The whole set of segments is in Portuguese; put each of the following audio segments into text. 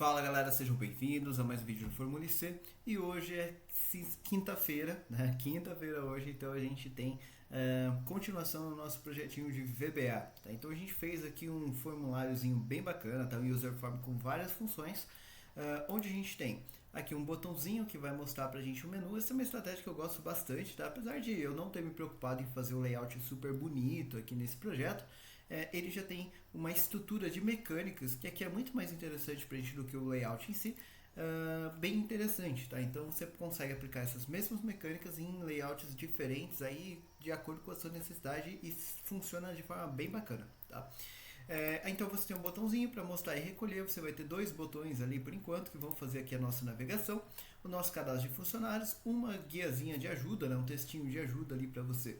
Fala galera, sejam bem-vindos a mais um vídeo do Formule C e hoje é quinta-feira, né? Quinta-feira hoje, então a gente tem continuação no nosso projetinho de VBA, tá? Então a gente fez aqui um formuláriozinho bem bacana, tá? Um user form com várias funções, onde a gente tem aqui um botãozinho que vai mostrar pra gente o menu. Essa é uma estratégia que eu gosto bastante, tá? Apesar de eu não ter me preocupado em fazer o layout super bonito aqui nesse projeto, ele já tem uma estrutura de mecânicas que aqui é muito mais interessante para a gente do que o layout em si, bem interessante, tá? Então você consegue aplicar essas mesmas mecânicas em layouts diferentes aí de acordo com a sua necessidade e funciona de forma bem bacana, tá? Então você tem um botãozinho para mostrar e recolher, você vai ter dois botões ali por enquanto que vão fazer aqui a nossa navegação, o nosso cadastro de funcionários, uma guiazinha de ajuda, né? Um textinho de ajuda ali para você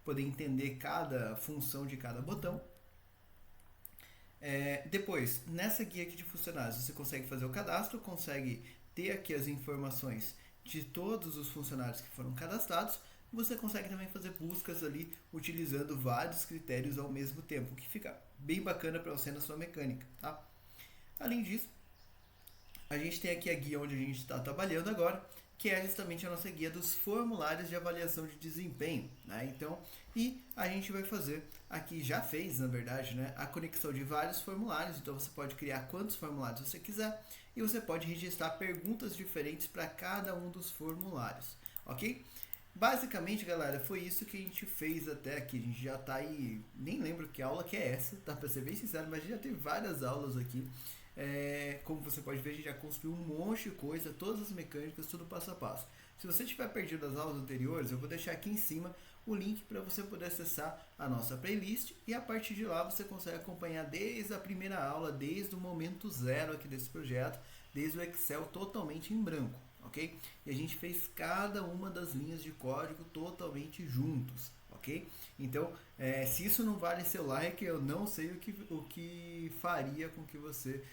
poder entender cada função de cada botão. Depois, nessa guia aqui de funcionários, você consegue fazer o cadastro, consegue ter aqui as informações de todos os funcionários que foram cadastrados. Você consegue também fazer buscas ali utilizando vários critérios ao mesmo tempo, o que fica bem bacana para você na sua mecânica, tá? Além disso, a gente tem aqui a guia onde a gente está trabalhando agora, que é justamente a nossa guia dos formulários de avaliação de desempenho, né? Então, e a gente vai fazer aqui, já fez na verdade, né, a conexão de vários formulários. Então você pode criar quantos formulários você quiser e você pode registrar perguntas diferentes para cada um dos formulários, ok? Basicamente, galera, foi isso que a gente fez até aqui. A gente já tá aí, nem lembro que aula que é essa, tá? Pra ser bem sincero, mas a gente já teve várias aulas aqui. Como você pode ver, a gente já construiu um monte de coisa, todas as mecânicas, tudo passo a passo. Se você tiver perdido as aulas anteriores, eu vou deixar aqui em cima o link para você poder acessar a nossa playlist e a partir de lá você consegue acompanhar desde a primeira aula, desde o momento zero aqui desse projeto, desde o Excel totalmente em branco, ok? E a gente fez cada uma das linhas de código totalmente juntos, ok? Então, se isso não vale seu like, eu não sei o que faria com que você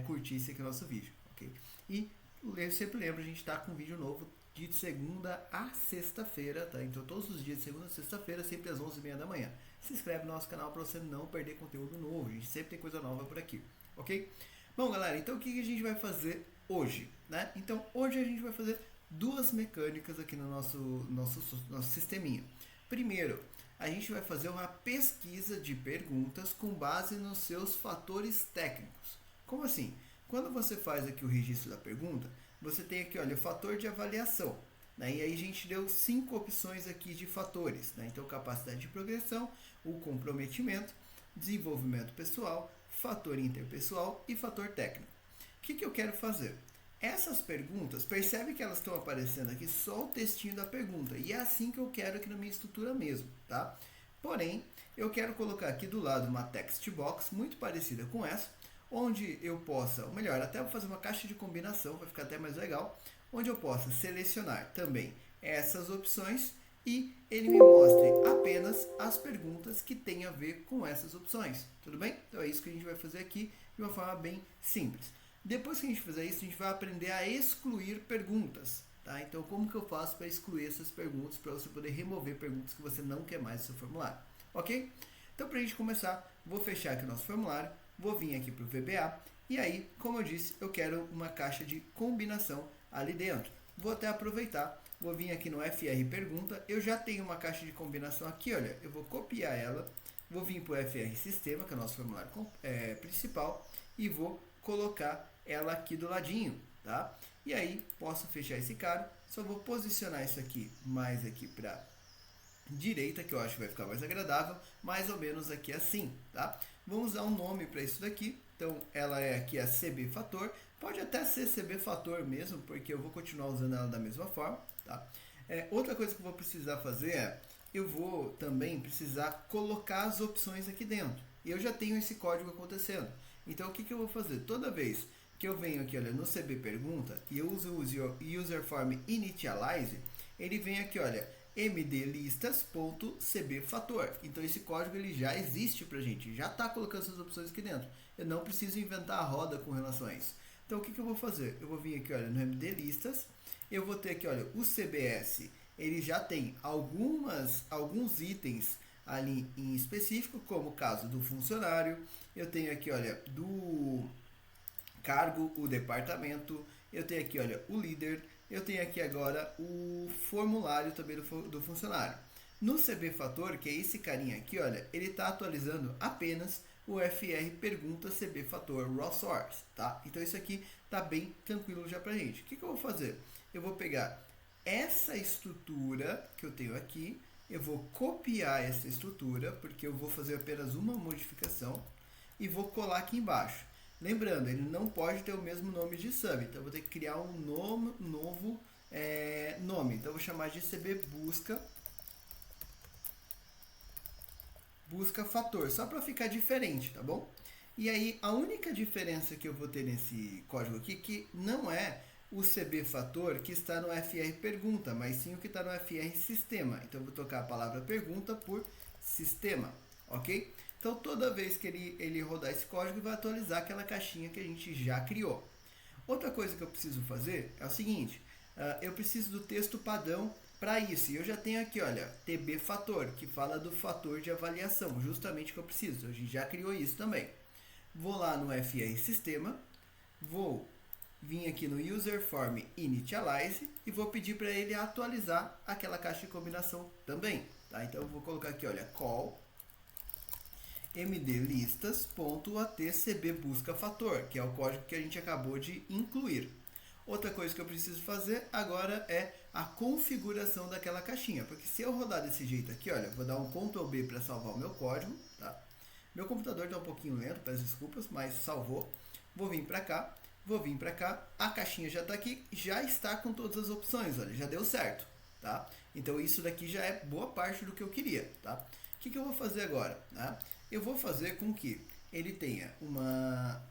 curtisse aqui o nosso vídeo, ok? E eu sempre lembro, a gente está com um vídeo novo de segunda a sexta-feira, tá? Então todos os dias de segunda a sexta-feira, sempre às 11h30 da manhã. Se inscreve no nosso canal para você não perder conteúdo novo, a gente sempre tem coisa nova por aqui, ok? Bom galera, então o que a gente vai fazer hoje, né? Então hoje a gente vai fazer duas mecânicas aqui no nosso sisteminha. Primeiro, a gente vai fazer uma pesquisa de perguntas com base nos seus fatores técnicos. Como assim? Quando você faz aqui o registro da pergunta, você tem aqui, olha, o fator de avaliação, né? E aí a gente deu 5 opções aqui de fatores, né? Então, capacidade de progressão, o comprometimento, desenvolvimento pessoal, fator interpessoal e fator técnico. O que eu quero fazer? Essas perguntas, percebe que elas estão aparecendo aqui só o textinho da pergunta, e é assim que eu quero aqui na minha estrutura mesmo, tá? Porém, eu quero colocar aqui do lado uma text box muito parecida com essa, onde eu possa, ou melhor, até vou fazer uma caixa de combinação, vai ficar até mais legal, onde eu possa selecionar também essas opções e ele me mostre apenas as perguntas que têm a ver com essas opções, tudo bem? Então é isso que a gente vai fazer aqui de uma forma bem simples. Depois que a gente fizer isso, a gente vai aprender a excluir perguntas, tá? Então como que eu faço para excluir essas perguntas, para você poder remover perguntas que você não quer mais no seu formulário, ok? Então para a gente começar, vou fechar aqui o nosso formulário, vou vir aqui para o VBA e aí, como eu disse, eu quero uma caixa de combinação ali dentro. Vou até aproveitar, vou vir aqui no FR Pergunta, eu já tenho uma caixa de combinação aqui, olha, eu vou copiar ela, vou vir para o FR Sistema, que é o nosso formulário principal, e vou colocar ela aqui do ladinho, tá? E aí, posso fechar esse cara, só vou posicionar isso aqui mais aqui para direita, que eu acho que vai ficar mais agradável, mais ou menos aqui assim, tá? Vamos dar um nome para isso daqui, então ela é aqui a CB Fator, pode até ser CB Fator mesmo, porque eu vou continuar usando ela da mesma forma, tá? Outra coisa que eu vou precisar fazer eu vou também precisar colocar as opções aqui dentro, e eu já tenho esse código acontecendo, então o que eu vou fazer? Toda vez que eu venho aqui, olha, no CB Pergunta, e eu uso o User Form Initialize, ele vem aqui, olha, mdlistas.cbfator. Então esse código ele já existe pra gente, já está colocando essas opções aqui dentro. Eu não preciso inventar a roda com relação a isso. Então o que eu vou fazer? Eu vou vir aqui, olha, no mdlistas, eu vou ter aqui, olha, o CBS, ele já tem alguns itens ali em específico, como o caso do funcionário. Eu tenho aqui, olha, do cargo, o departamento, eu tenho aqui, olha, o líder, eu tenho aqui agora o formulário também do funcionário. No CB Fator, que é esse carinha aqui, olha, ele está atualizando apenas o FR Pergunta CB Fator Raw Source, tá? Então isso aqui tá bem tranquilo já pra gente. O que eu vou fazer? Eu vou pegar essa estrutura que eu tenho aqui, eu vou copiar essa estrutura, porque eu vou fazer apenas uma modificação, e vou colar aqui embaixo. Lembrando, ele não pode ter o mesmo nome de sub, então eu vou ter que criar um novo nome. Então eu vou chamar de CB busca fator, só para ficar diferente, tá bom? E aí a única diferença que eu vou ter nesse código aqui, que não é o CB fator que está no FR pergunta, mas sim o que está no FR sistema. Então eu vou trocar a palavra pergunta por sistema, ok? Então toda vez que ele rodar esse código, vai atualizar aquela caixinha que a gente já criou. Outra coisa que eu preciso fazer é o seguinte, eu preciso do texto padrão para isso. E eu já tenho aqui, olha, TB fator, que fala do fator de avaliação, justamente o que eu preciso. A gente já criou isso também. Vou lá no FR sistema, vou vir aqui no user form initialize e vou pedir para ele atualizar aquela caixa de combinação também, tá? Então eu vou colocar aqui, olha, call mdlistas.atcbBuscaFator, que é o código que a gente acabou de incluir. Outra coisa que eu preciso fazer agora é a configuração daquela caixinha, porque se eu rodar desse jeito aqui, olha, vou dar um Ctrl B para salvar o meu código, tá? Meu computador está um pouquinho lento, peço desculpas, mas salvou. Vou vir para cá, a caixinha já está aqui, já está com todas as opções, olha, já deu certo, tá? Então isso daqui já é boa parte do que eu queria, tá? O que eu vou fazer agora? Tá? Eu vou fazer com que ele tenha uma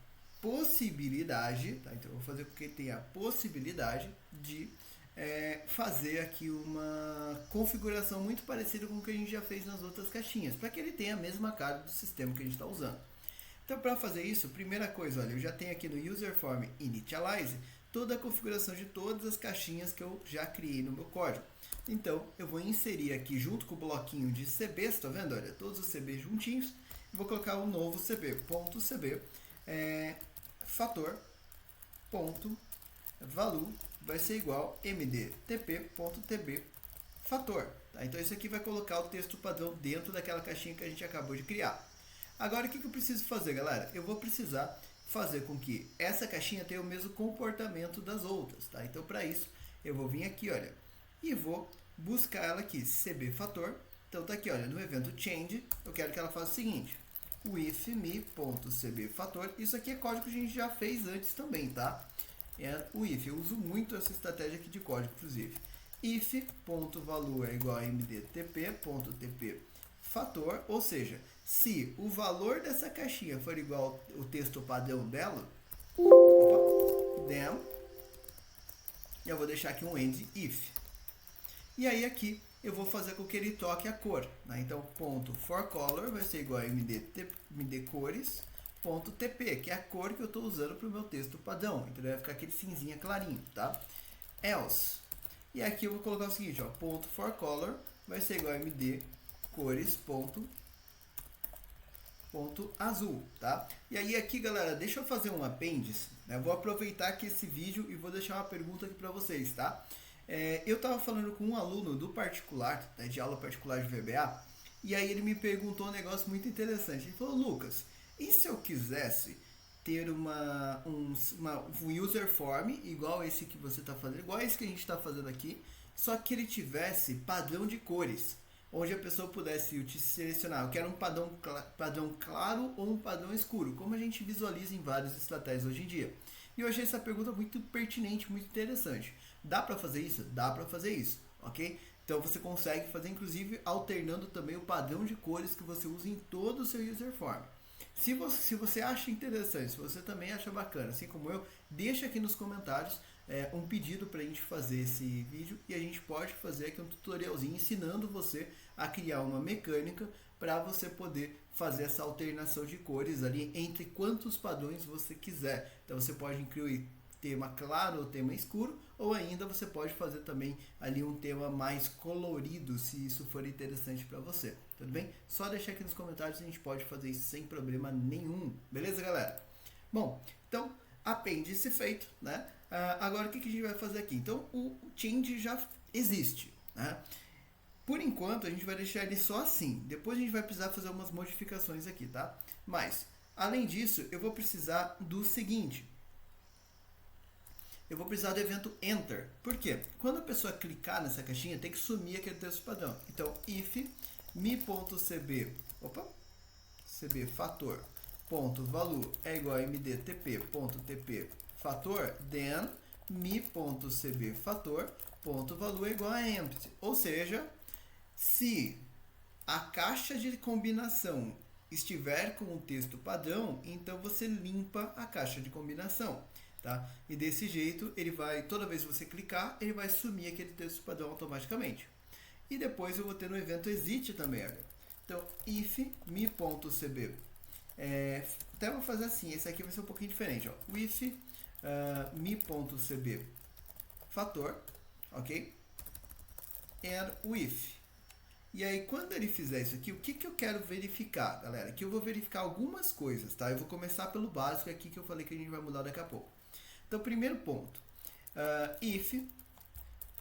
possibilidade, tá? Então eu vou fazer com que ele tenha a possibilidade de fazer aqui uma configuração muito parecida com o que a gente já fez nas outras caixinhas, para que ele tenha a mesma cara do sistema que a gente está usando. Então, para fazer isso, primeira coisa, olha, eu já tenho aqui no user form initialize toda a configuração de todas as caixinhas que eu já criei no meu código. Então, eu vou inserir aqui junto com o bloquinho de CBs, tá vendo? Olha, todos os CBs juntinhos. Vou colocar um novo CB.cb fator.value vai ser igual mdtp.tb fator. Tá? Então, isso aqui vai colocar o texto padrão dentro daquela caixinha que a gente acabou de criar. Agora, o que eu preciso fazer, galera? Eu vou precisar fazer com que essa caixinha tenha o mesmo comportamento das outras, tá? Então, para isso, eu vou vir aqui, olha, e vou buscar ela aqui, CB fator. Então, tá aqui, olha, no evento change, eu quero que ela faça o seguinte, with me.cb fator. Isso aqui é código que a gente já fez antes também, tá? É o if, eu uso muito essa estratégia aqui de código, inclusive. If.value é igual a mdtp.tp fator, ou seja, se o valor dessa caixinha for igual ao texto padrão dela, then, eu vou deixar aqui um end if. E aí aqui eu vou fazer com que ele troque a cor, né? Então, ponto .forColor vai ser igual a mdcores.tp, que é a cor que eu estou usando para o meu texto padrão. Então, vai ficar aquele cinzinha clarinho, tá? Else. E aqui eu vou colocar o seguinte, ó, ponto .forColor vai ser igual a mdcores.azul, tá? E aí aqui, galera, deixa eu fazer um apêndice, né? Eu vou aproveitar aqui esse vídeo e vou deixar uma pergunta aqui para vocês, tá? Eu estava falando com um aluno do particular, né, de aula particular de VBA, e aí ele me perguntou um negócio muito interessante. Ele falou, Lucas, e se eu quisesse ter um user form igual esse que você está fazendo, igual esse que a gente está fazendo aqui, só que ele tivesse padrão de cores, onde a pessoa pudesse selecionar, eu quero um padrão claro ou um padrão escuro, como a gente visualiza em várias estratégias hoje em dia. E eu achei essa pergunta muito pertinente, muito interessante. Dá para fazer isso? Dá para fazer isso, ok? Então você consegue fazer, inclusive, alternando também o padrão de cores que você usa em todo o seu user form. Se você acha interessante, se você também acha bacana, assim como eu, deixa aqui nos comentários um pedido para a gente fazer esse vídeo e a gente pode fazer aqui um tutorialzinho ensinando você a criar uma mecânica para você poder fazer essa alternação de cores ali entre quantos padrões você quiser. Então você pode incluir tema claro ou tema escuro, ou ainda você pode fazer também ali um tema mais colorido, se isso for interessante para você, tudo bem? Só deixar aqui nos comentários, a gente pode fazer isso sem problema nenhum, beleza, galera? Bom, então apêndice feito, né? Agora o que a gente vai fazer aqui? Então o change já existe, né? Por enquanto a gente vai deixar ele só assim. Depois a gente vai precisar fazer umas modificações aqui, tá? Mas além disso, eu vou precisar do seguinte. Eu vou precisar do evento enter. Por quê? Quando a pessoa clicar nessa caixinha, tem que sumir aquele texto padrão. Então, if mi.cb, cb fator ponto value é igual a mdtp.tp fator, then mi.cb fator ponto value é igual a empty. Ou seja, se a caixa de combinação estiver com o texto padrão, então você limpa a caixa de combinação. Tá? E desse jeito, ele vai, toda vez que você clicar, ele vai sumir aquele texto padrão automaticamente. E depois eu vou ter no evento exit também, olha. Então, if mi.cb. Até vou fazer assim, esse aqui vai ser um pouquinho diferente. Ó. If mi.cb fator, ok? And if. E aí, quando ele fizer isso aqui, o que eu quero verificar, galera? Aqui eu vou verificar algumas coisas, tá? Eu vou começar pelo básico aqui que eu falei que a gente vai mudar daqui a pouco. Então, primeiro ponto, if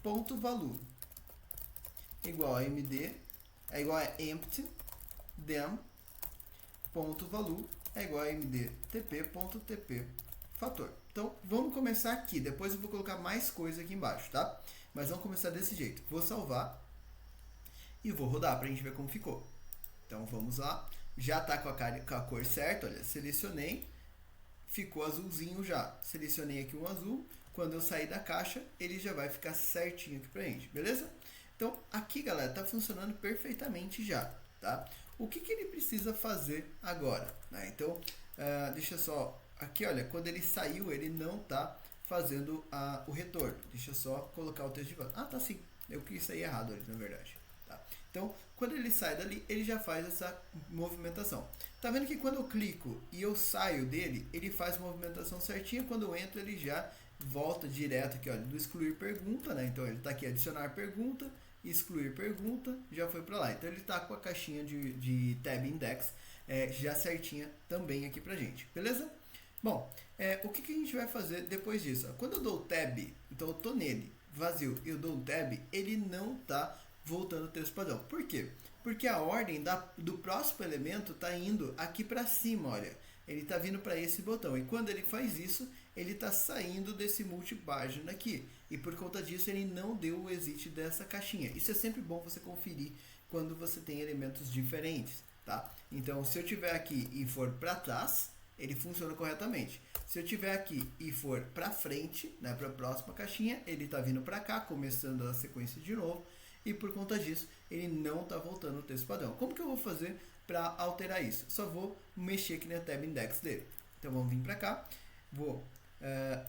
ponto value igual a md é igual a empty, then ponto value é igual a mdtp.tp fator. Então, vamos começar aqui. Depois eu vou colocar mais coisa aqui embaixo, tá? Mas vamos começar desse jeito. Vou salvar e vou rodar para a gente ver como ficou. Então, vamos lá. Já está com a cor certa, olha, selecionei. Ficou azulzinho já. Selecionei aqui um azul. Quando eu sair da caixa, ele já vai ficar certinho aqui pra gente, beleza? Então, aqui, galera, tá funcionando perfeitamente já, tá? O que ele precisa fazer agora, né? Então, deixa só... Aqui, olha, quando ele saiu, ele não tá fazendo o retorno. Deixa eu só colocar o texto de volta. Ah, tá sim. Eu quis sair errado ali, na verdade. Tá? Então, quando ele sai dali, ele já faz essa movimentação. Tá vendo que quando eu clico e eu saio dele, ele faz a movimentação certinha. Quando eu entro, ele já volta direto aqui, olha, do excluir pergunta, né? Então, ele tá aqui, adicionar pergunta, excluir pergunta, já foi para lá. Então, ele tá com a caixinha de tab index já certinha também aqui pra gente, beleza? Bom, o que a gente vai fazer depois disso? Quando eu dou o tab, então eu tô nele, vazio, eu dou o tab, ele não tá voltando o texto padrão. Por quê? Porque a ordem do próximo elemento está indo aqui para cima, olha. Ele está vindo para esse botão. E quando ele faz isso, ele está saindo desse multipágina aqui. E por conta disso, ele não deu o exit dessa caixinha. Isso é sempre bom você conferir quando você tem elementos diferentes, tá? Então, se eu tiver aqui e for para trás, ele funciona corretamente. Se eu tiver aqui e for para frente, né, para a próxima caixinha, ele está vindo para cá, começando a sequência de novo. E por conta disso, ele não está voltando o texto padrão. Como que eu vou fazer para alterar isso? Só vou mexer aqui na tab index dele. Então vamos vir para cá. Vou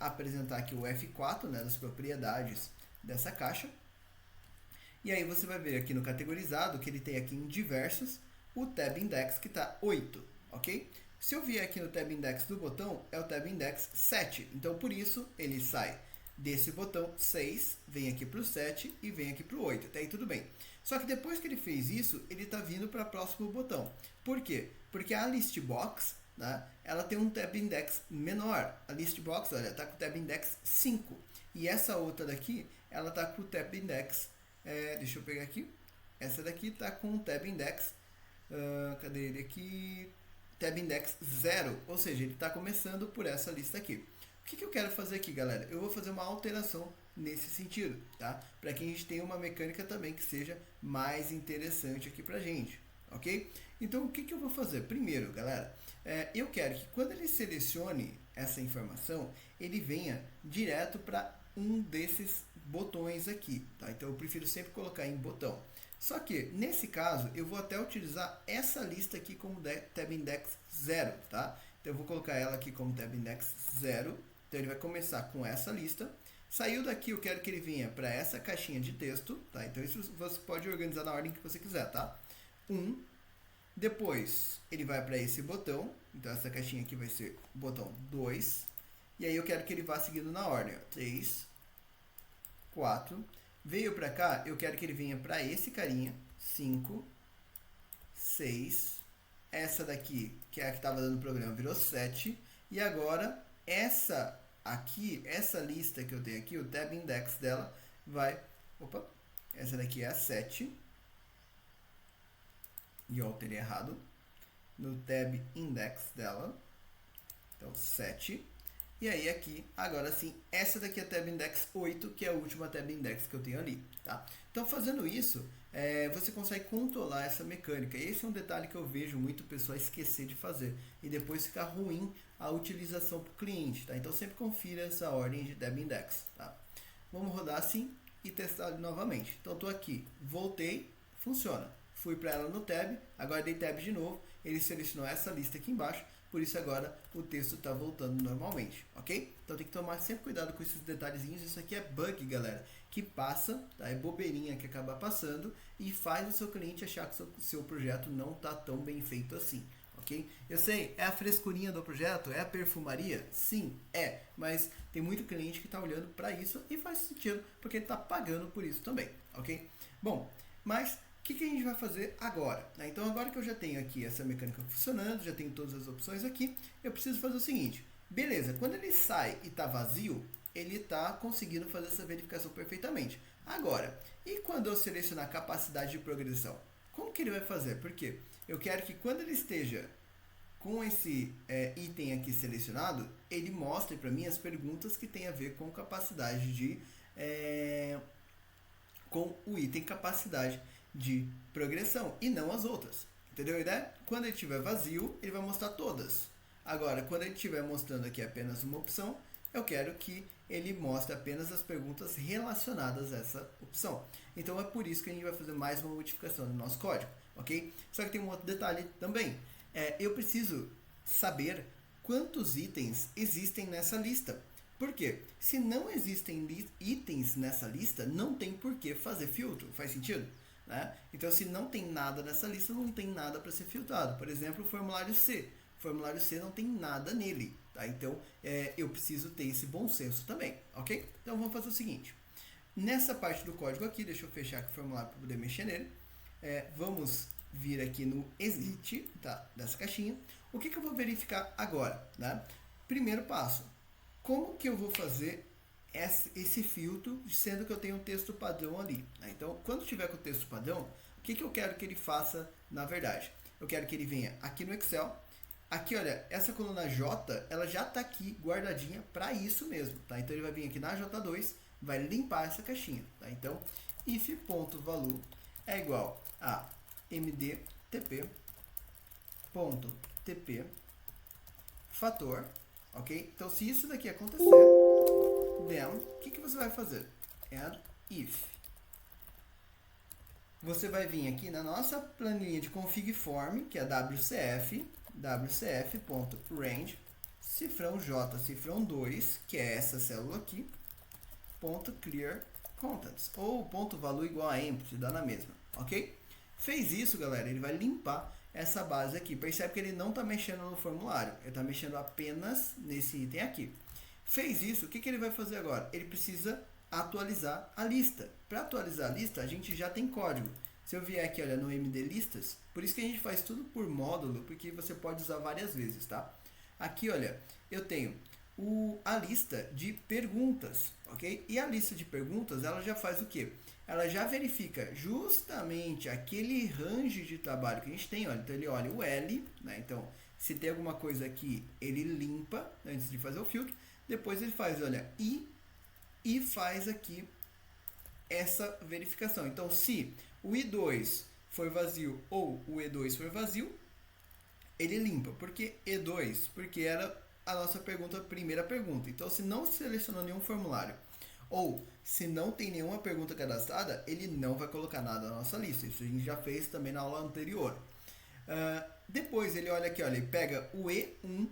apresentar aqui o F4, né, das propriedades dessa caixa. E aí você vai ver aqui no categorizado que ele tem aqui em diversos o tab index que está 8, ok? Se eu vier aqui no tab index do botão, é o tab index 7. Então por isso ele sai desse botão 6, vem aqui para o 7 e vem aqui para o 8. Até aí tudo bem. Só que depois que ele fez isso, ele está vindo para o próximo botão. Por quê? Porque a list box, né, ela tem um tab index menor. A list box, olha, está com o tab index 5. E essa outra daqui, ela está com o tab index, deixa eu pegar aqui. Essa daqui está com o tab index, cadê ele aqui? Tab index 0. Ou seja, ele está começando por essa lista aqui. O que eu quero fazer aqui, galera? Eu vou fazer uma alteração nesse sentido, tá? Para que a gente tenha uma mecânica também que seja mais interessante aqui pra gente, ok? Então, o que eu vou fazer? Primeiro, galera, eu quero que quando ele selecione essa informação, ele venha direto para um desses botões aqui, tá? Então, eu prefiro sempre colocar em botão. Só que, nesse caso, eu vou até utilizar essa lista aqui como tab index 0, tá? Então, eu vou colocar ela aqui como tab index 0. Então, ele vai começar com essa lista. Saiu daqui, eu quero que ele venha para essa caixinha de texto, tá? Então, isso você pode organizar na ordem que você quiser, tá? 1. Depois, ele vai para esse botão. Então, essa caixinha aqui vai ser o botão 2. E aí, eu quero que ele vá seguindo na ordem, ó. 3, 4. Veio para cá, eu quero que ele venha para esse carinha. 5, 6. Essa daqui, que é a que estava dando problema, virou 7. E agora, essa lista que eu tenho aqui, o tab index dela vai, essa daqui é a 7, e eu alterei errado, no tab index dela, então 7, e aí aqui, agora sim, essa daqui é a tab index 8, que é a última tab index que eu tenho ali, tá? Então fazendo isso, você consegue controlar essa mecânica. Esse é um detalhe que eu vejo muito pessoal esquecer de fazer e depois ficar ruim a utilização para o cliente, tá? Então sempre confira essa ordem de tab index, tá? Vamos rodar assim e testar novamente. Então estou aqui, voltei, funciona. Fui para ela no tab, agora dei tab de novo, ele selecionou essa lista aqui embaixo, por isso agora o texto está voltando normalmente, ok? Então tem que tomar sempre cuidado com esses detalhezinhos. Isso aqui é bug, galera, que passa, tá? É bobeirinha que acaba passando e faz o seu cliente achar que o seu projeto não está tão bem feito assim, ok? Eu sei, é a frescurinha do projeto? É a perfumaria? Sim, é, mas tem muito cliente que está olhando para isso e faz sentido, porque ele está pagando por isso também, ok? Bom, mas o que a gente vai fazer agora? Então agora que eu já tenho aqui essa mecânica funcionando, já tenho todas as opções aqui, eu preciso fazer o seguinte. Beleza, quando ele sai e está vazio, ele está conseguindo fazer essa verificação perfeitamente. Agora, e quando eu selecionar capacidade de progressão? Como que ele vai fazer? Porque eu quero que quando ele esteja com esse item aqui selecionado, ele mostre para mim as perguntas que tem a ver com capacidade de... com o item capacidade de progressão e não as outras. Entendeu a ideia? Quando ele estiver vazio, ele vai mostrar todas. Agora, quando ele estiver mostrando aqui apenas uma opção, eu quero que ele mostre apenas as perguntas relacionadas a essa opção. Então é por isso que a gente vai fazer mais uma modificação no nosso código, ok? Só que tem um outro detalhe também. Eu preciso saber quantos itens existem nessa lista. Por quê? Se não existem itens nessa lista, não tem por que fazer filtro. Faz sentido? Né? Então, se não tem nada nessa lista, não tem nada para ser filtrado. Por exemplo, o formulário C. O formulário C não tem nada nele. Tá? Então, eu preciso ter esse bom senso também. Ok? Então, vamos fazer o seguinte. Nessa parte do código aqui, deixa eu fechar aqui o formulário para poder mexer nele. Vamos vir aqui no exit, tá? Dessa caixinha. O que eu vou verificar agora? Né? Primeiro passo. Como que eu vou fazer esse filtro, sendo que eu tenho um texto padrão ali? Né? Então, quando tiver com o texto padrão, o que eu quero que ele faça na verdade? Eu quero que ele venha aqui no Excel. Aqui, olha, essa coluna J, ela já está aqui guardadinha para isso mesmo. Tá? Então, ele vai vir aqui na J2, vai limpar essa caixinha. Tá? Então, if.value é igual a mdtp.tp fator. Ok? Então, se isso daqui acontecer, then, o que você vai fazer? Add if. Você vai vir aqui na nossa planilha de config form, que é wcf.range, cifrão J, cifrão 2, que é essa célula aqui, ponto clear contents, ou ponto value igual a empty, dá na mesma, ok? Fez isso, galera, ele vai limpar essa base aqui. Percebe que ele não está mexendo no formulário, ele está mexendo apenas nesse item aqui. Fez isso, o que ele vai fazer agora? Ele precisa atualizar a lista. Para atualizar a lista, a gente já tem código. Se eu vier aqui, olha, no MD listas, por isso que a gente faz tudo por módulo, porque você pode usar várias vezes, tá? Aqui, olha, eu tenho a lista de perguntas, ok? E a lista de perguntas, ela já faz o quê? Ela já verifica justamente aquele range de trabalho que a gente tem, olha. Então, ele olha o L, né? Então, se tem alguma coisa aqui, ele limpa antes de fazer o filtro. Depois ele faz, olha, e faz aqui essa verificação. Então, se o I2 for vazio ou o E2 for vazio, ele limpa. Por que E2? Porque era a nossa primeira pergunta. Então, se não selecionou nenhum formulário ou se não tem nenhuma pergunta cadastrada, ele não vai colocar nada na nossa lista. Isso a gente já fez também na aula anterior. Depois ele olha aqui, olha, ele pega o E1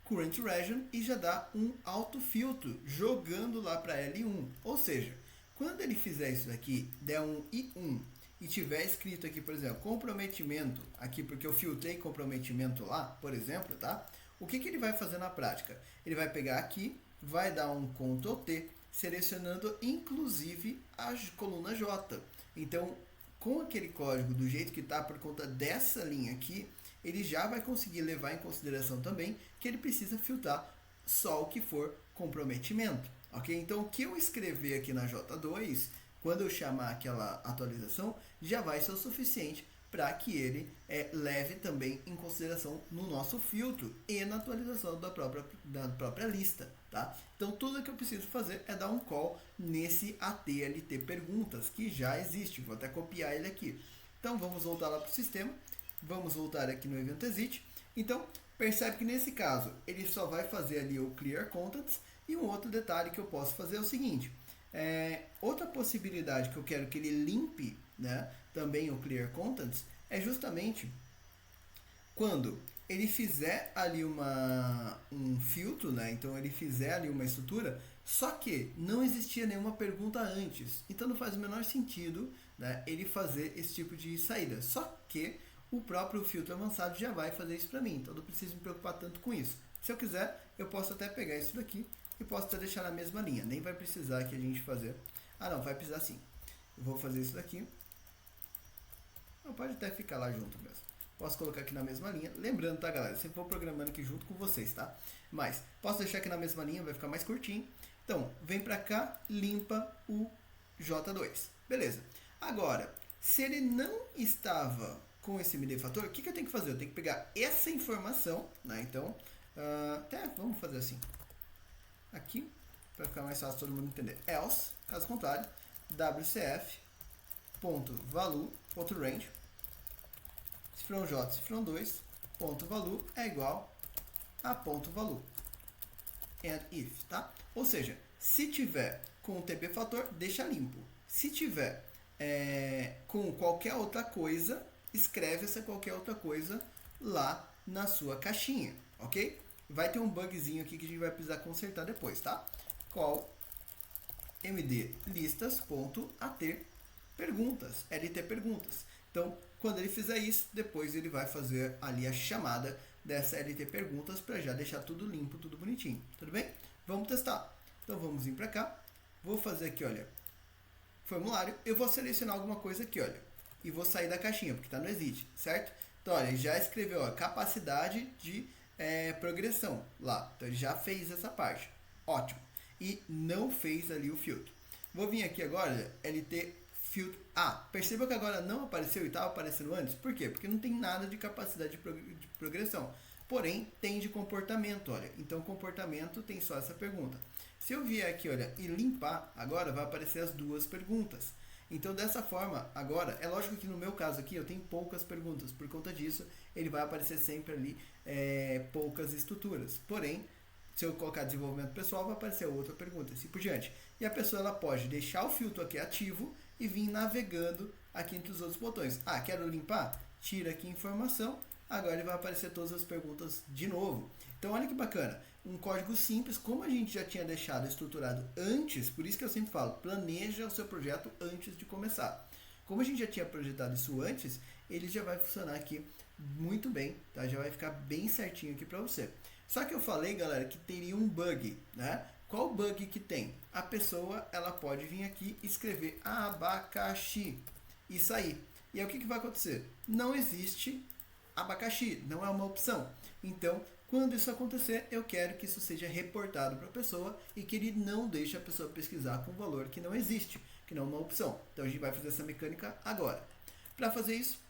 Current Region e já dá um autofiltro jogando lá para L1. Ou seja, quando ele fizer isso daqui, der um I1 e tiver escrito aqui, por exemplo, comprometimento, aqui porque eu filtrei comprometimento lá, por exemplo, tá? O que ele vai fazer na prática? Ele vai pegar aqui, vai dar um Ctrl T, selecionando inclusive a coluna J. Então, com aquele código do jeito que está por conta dessa linha aqui, ele já vai conseguir levar em consideração também que ele precisa filtrar só o que for comprometimento, ok? Então, o que eu escrever aqui na J2, quando eu chamar aquela atualização, já vai ser o suficiente para que ele leve também em consideração no nosso filtro e na atualização da própria lista, tá? Então, tudo que eu preciso fazer é dar um call nesse ATLT perguntas, que já existe. Vou até copiar ele aqui. Então, vamos voltar lá para o sistema. Vamos voltar aqui no evento exit. Então, percebe que nesse caso, ele só vai fazer ali o clear contents. E um outro detalhe que eu posso fazer é o seguinte. Outra possibilidade que eu quero que ele limpe, né, também o clear contents é justamente quando ele fizer ali um filtro, né? Então ele fizer ali uma estrutura, só que não existia nenhuma pergunta antes. Então não faz o menor sentido, né, ele fazer esse tipo de saída. Só que o próprio filtro avançado já vai fazer isso para mim. Então não preciso me preocupar tanto com isso. Se eu quiser, eu posso até pegar isso daqui e posso até deixar na mesma linha. Nem vai precisar que a gente fazer. Ah não, vai precisar sim. Eu vou fazer isso daqui. Não, pode até ficar lá junto mesmo. Posso colocar aqui na mesma linha. Lembrando, tá, galera? Eu sempre vou programando aqui junto com vocês, tá? Mas posso deixar aqui na mesma linha, vai ficar mais curtinho. Então, vem pra cá, limpa o J2. Beleza. Agora, se ele não estava com esse MD fator, o que eu tenho que fazer? Eu tenho que pegar essa informação, né? Então, até vamos fazer assim. Aqui, para ficar mais fácil todo mundo entender. Else, caso contrário, wcf.value.range cifrão J, cifrão 2, ponto value é igual a ponto value. And if, tá? Ou seja, se tiver com o TP fator, deixa limpo. Se tiver com qualquer outra coisa, escreve essa qualquer outra coisa lá na sua caixinha, ok? Vai ter um bugzinho aqui que a gente vai precisar consertar depois, tá? Call md listas.at perguntas, lt perguntas. Então, quando ele fizer isso, depois ele vai fazer ali a chamada dessa lt perguntas para já deixar tudo limpo, tudo bonitinho. Tudo bem? Vamos testar. Então, vamos vir para cá. Vou fazer aqui, olha, formulário. Eu vou selecionar alguma coisa aqui, olha, e vou sair da caixinha, porque está no exit, certo? Então, olha, ele já escreveu, ó, capacidade de progressão lá. Então, ele já fez essa parte. Ótimo. E não fez ali o filtro. Vou vir aqui agora, lt filtro. Perceba que agora não apareceu e estava aparecendo antes. Por quê? Porque não tem nada de capacidade de progressão. Porém, tem de comportamento, olha. Então, comportamento tem só essa pergunta. Se eu vier aqui, olha, e limpar, agora vai aparecer as duas perguntas. Então, dessa forma, agora, é lógico que no meu caso aqui eu tenho poucas perguntas. Por conta disso, ele vai aparecer sempre ali poucas estruturas. Porém, se eu colocar desenvolvimento pessoal, vai aparecer outra pergunta, assim por diante. E a pessoa ela pode deixar o filtro aqui ativo e vir navegando aqui entre os outros botões. Quero limpar? Tira aqui informação. Agora ele vai aparecer todas as perguntas de novo. Então, olha que bacana. Um código simples, como a gente já tinha deixado estruturado antes, por isso que eu sempre falo, planeja o seu projeto antes de começar. Como a gente já tinha projetado isso antes, ele já vai funcionar aqui muito bem, tá? Já vai ficar bem certinho aqui para você. Só que eu falei, galera, que teria um bug, né? Qual bug que tem? A pessoa, ela pode vir aqui e escrever abacaxi e sair. E aí o que vai acontecer? Não existe abacaxi, não é uma opção. Então, quando isso acontecer, eu quero que isso seja reportado para a pessoa e que ele não deixe a pessoa pesquisar com um valor que não existe, que não é uma opção. Então, a gente vai fazer essa mecânica agora. Para fazer isso,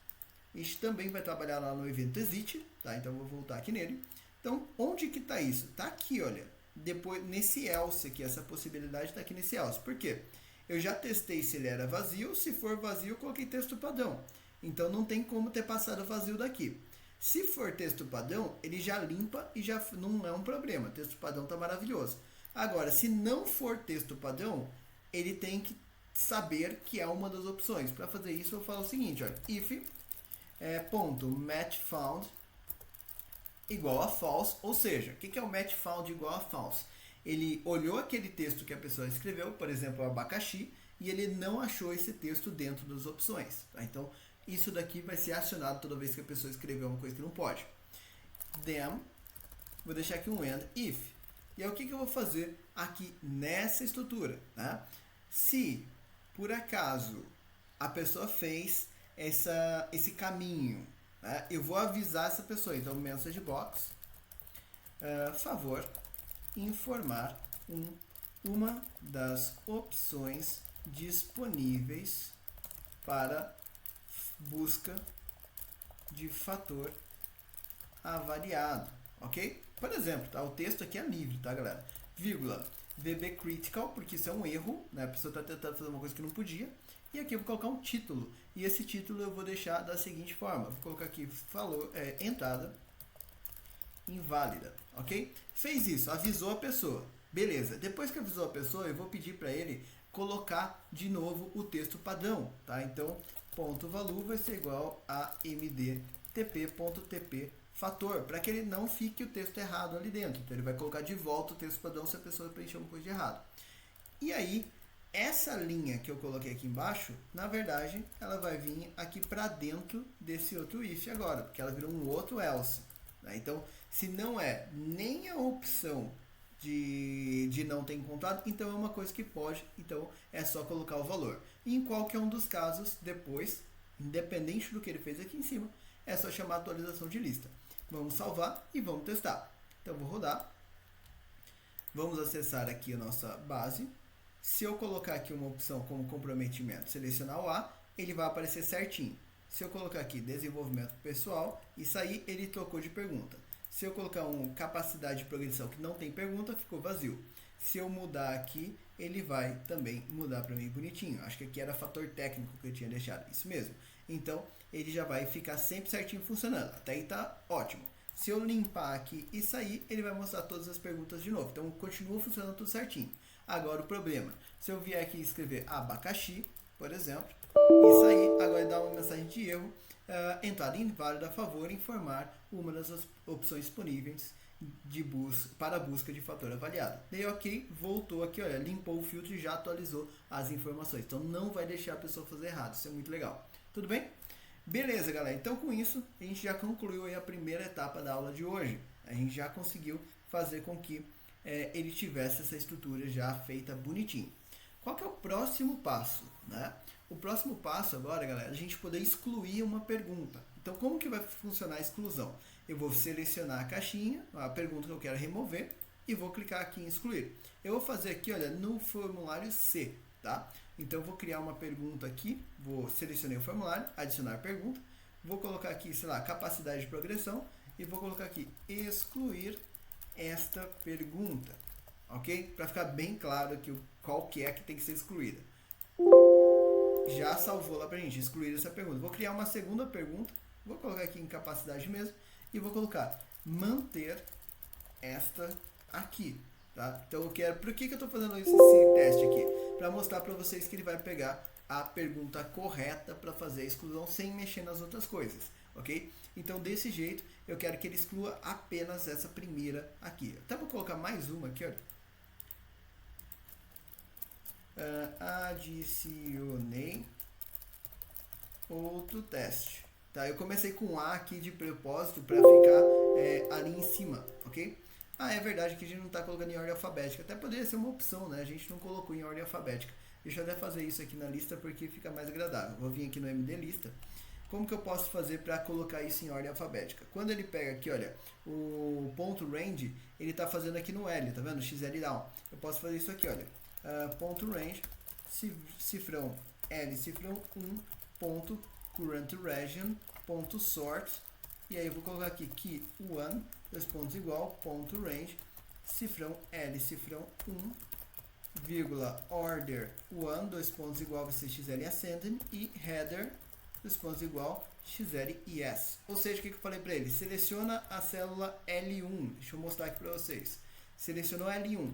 a gente também vai trabalhar lá no evento exit, tá? Então, eu vou voltar aqui nele. Então, onde que está isso? Está aqui, olha. Depois, nesse else aqui, essa possibilidade está aqui nesse else. Por quê? Eu já testei se ele era vazio. Se for vazio, eu coloquei texto padrão. Então, não tem como ter passado vazio daqui. Se for texto padrão, ele já limpa e já não é um problema. Texto padrão está maravilhoso. Agora, se não for texto padrão, ele tem que saber que é uma das opções. Para fazer isso, eu falo o seguinte, olha, if ponto match found igual a false, ou seja, o que é o match found igual a false? Ele olhou aquele texto que a pessoa escreveu, por exemplo, abacaxi, e ele não achou esse texto dentro das opções. Tá? Então, isso daqui vai ser acionado toda vez que a pessoa escrever uma coisa que não pode. Then, vou deixar aqui um and if. E aí, o que eu vou fazer aqui nessa estrutura? Né? Se, por acaso, a pessoa fez esse caminho, né? Eu vou avisar essa pessoa. Então, message box, favor, informar uma das opções disponíveis para busca de fator avaliado, ok? Por exemplo, tá? O texto aqui é livre, tá, galera? Vírgula, VB critical, porque isso é um erro, né? A pessoa está tentando fazer uma coisa que não podia. E aqui eu vou colocar um título. E esse título eu vou deixar da seguinte forma. Vou colocar aqui, entrada inválida, ok? Fez isso, avisou a pessoa. Beleza, depois que avisou a pessoa, eu vou pedir para ele colocar de novo o texto padrão, tá? Então, ponto valor vai ser igual a mdtp.tp fator, para que ele não fique o texto errado ali dentro. Então, ele vai colocar de volta o texto padrão se a pessoa preencheu uma coisa de errado. E aí, essa linha que eu coloquei aqui embaixo, na verdade, ela vai vir aqui para dentro desse outro if agora, porque ela virou um outro else, né? Então, se não é nem a opção de não ter encontrado, então é uma coisa que pode, então é só colocar o valor. E em qualquer um dos casos, depois, independente do que ele fez aqui em cima, é só chamar a atualização de lista. Vamos salvar e vamos testar. Então, vou rodar. Vamos acessar aqui a nossa base. Se eu colocar aqui uma opção como comprometimento, selecionar o A, ele vai aparecer certinho. Se eu colocar aqui desenvolvimento pessoal e sair, ele trocou de pergunta. Se eu colocar capacidade de progressão que não tem pergunta, ficou vazio. Se eu mudar aqui, ele vai também mudar para mim bonitinho. Acho que aqui era fator técnico que eu tinha deixado. Isso mesmo. Então, ele já vai ficar sempre certinho funcionando. Até aí tá ótimo. Se eu limpar aqui e sair, ele vai mostrar todas as perguntas de novo. Então, continua funcionando tudo certinho. Agora, o problema. Se eu vier aqui e escrever abacaxi, por exemplo, e sair, agora dá uma mensagem de erro. Entrada inválida a favor informar uma das opções disponíveis para a busca de fator avaliado. Dei ok, voltou aqui, olha, limpou o filtro e já atualizou as informações. Então não vai deixar a pessoa fazer errado, isso é muito legal. Tudo bem? Beleza, galera. Então com isso a gente já concluiu aí a primeira etapa da aula de hoje. A gente já conseguiu fazer com que ele tivesse essa estrutura já feita bonitinho. Qual que é o próximo passo, né? O próximo passo agora, galera, é a gente poder excluir uma pergunta. Então, como que vai funcionar a exclusão? Eu vou selecionar a caixinha, a pergunta que eu quero remover, e vou clicar aqui em excluir. Eu vou fazer aqui, olha, no formulário C, tá? Então, eu vou criar uma pergunta aqui, vou selecionar o formulário, adicionar pergunta, vou colocar aqui, sei lá, capacidade de progressão, e vou colocar aqui, excluir esta pergunta, ok? Para ficar bem claro aqui qual que é que tem que ser excluída. Já salvou lá pra gente, excluir essa pergunta. Vou criar uma segunda pergunta, vou colocar aqui em capacidade mesmo, e vou colocar manter esta aqui, tá? Então eu quero, por que eu estou fazendo esse teste aqui? Para mostrar para vocês que ele vai pegar a pergunta correta para fazer a exclusão sem mexer nas outras coisas, ok? Então desse jeito eu quero que ele exclua apenas essa primeira aqui. Até vou colocar mais uma aqui, olha. Adicionei outro teste, tá? Eu comecei com A aqui de propósito para ficar ali em cima, ok? É verdade que a gente não está colocando em ordem alfabética, até poderia ser uma opção, né? A gente não colocou em ordem alfabética. Deixa eu até fazer isso aqui na lista porque fica mais agradável. Vou vir aqui no MD lista. Como que eu posso fazer para colocar isso em ordem alfabética? Quando ele pega aqui, olha, o ponto range, ele está fazendo aqui no L, tá vendo? XL down. Eu posso fazer isso aqui, olha. Ponto range, cifrão L, cifrão 1, ponto current region, ponto sort, e aí eu vou colocar aqui key 1, dois pontos igual, ponto range, cifrão L, cifrão 1, vírgula order 1, dois pontos igual, vai ser XL ascending, e header, dois pontos igual, XL yes. Ou seja, o que eu falei para ele? Seleciona a célula L1, deixa eu mostrar aqui para vocês. Selecionou L1.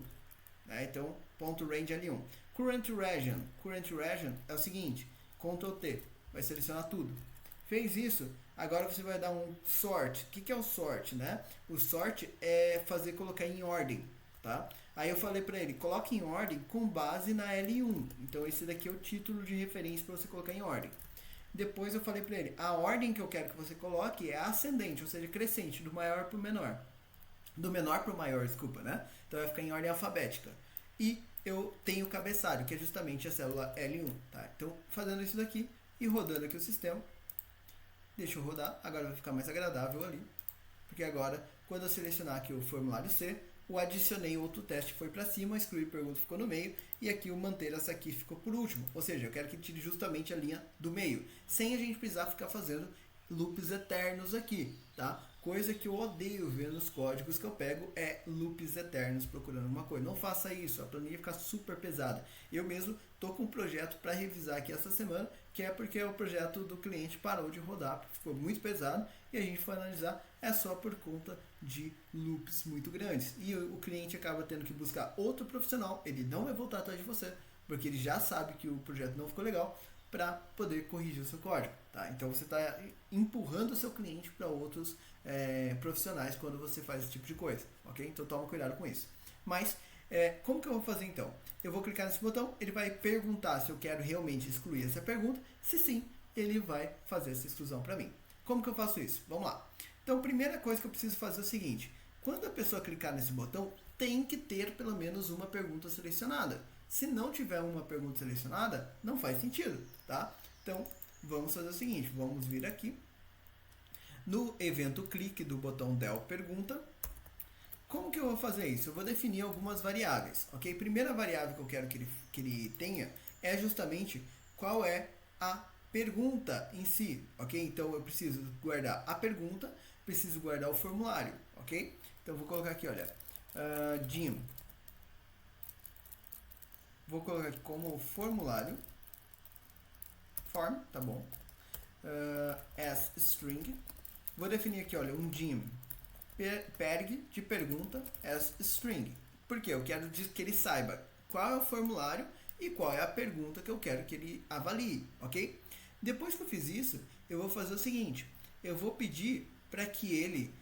Então, ponto range L1. Current region é o seguinte, Ctrl T, vai selecionar tudo. Fez isso, agora você vai dar um sort. O que é o sort, né? O sort é colocar em ordem, tá? Aí eu falei para ele, coloque em ordem com base na L1. Então, esse daqui é o título de referência para você colocar em ordem. Depois eu falei para ele, a ordem que eu quero que você coloque é ascendente, ou seja, crescente, do maior para o menor. Do menor para o maior, desculpa, né? Então vai ficar em ordem alfabética. E eu tenho o cabeçalho, que é justamente a célula L1, tá? Então, fazendo isso daqui e rodando aqui o sistema, deixa eu rodar, agora vai ficar mais agradável ali, porque agora, quando eu selecionar aqui o formulário C, o adicionei outro teste foi para cima, excluir pergunta ficou no meio, e aqui o manter essa aqui ficou por último. Ou seja, eu quero que tire justamente a linha do meio, sem a gente precisar ficar fazendo loops eternos aqui, tá? Coisa que eu odeio ver nos códigos que eu pego é loops eternos procurando uma coisa. Não faça isso, a planilha fica super pesada. Eu mesmo estou com um projeto para revisar aqui essa semana, que é porque o projeto do cliente parou de rodar, porque ficou muito pesado, e a gente foi analisar, é só por conta de loops muito grandes. E o cliente acaba tendo que buscar outro profissional, ele não vai voltar atrás de você, porque ele já sabe que o projeto não ficou legal, para poder corrigir o seu código, tá? Então você está empurrando o seu cliente para outros profissionais quando você faz esse tipo de coisa, ok? Então toma cuidado com isso. Mas como que eu vou fazer então? Eu vou clicar nesse botão, ele vai perguntar se eu quero realmente excluir essa pergunta. Se sim, ele vai fazer essa exclusão para mim. Como que eu faço isso? Vamos lá. Então a primeira coisa que eu preciso fazer é o seguinte: quando a pessoa clicar nesse botão, tem que ter pelo menos uma pergunta selecionada. Se não tiver uma pergunta selecionada, não faz sentido, tá? Então, vamos fazer o seguinte, vamos vir aqui no evento clique do botão del pergunta. Como que eu vou fazer isso? Eu vou definir algumas variáveis, ok? Primeira variável que eu quero que ele tenha é justamente qual é a pergunta em si, ok? Então, eu preciso guardar a pergunta, preciso guardar o formulário, ok? Então, vou colocar aqui, olha, Jim. Vou colocar aqui como formulário, form, tá bom, as string. Vou definir aqui, olha, um dim perg de pergunta as string. Porque eu quero que ele saiba qual é o formulário e qual é a pergunta que eu quero que ele avalie, ok? Depois que eu fiz isso, eu vou fazer o seguinte, eu vou pedir para que ele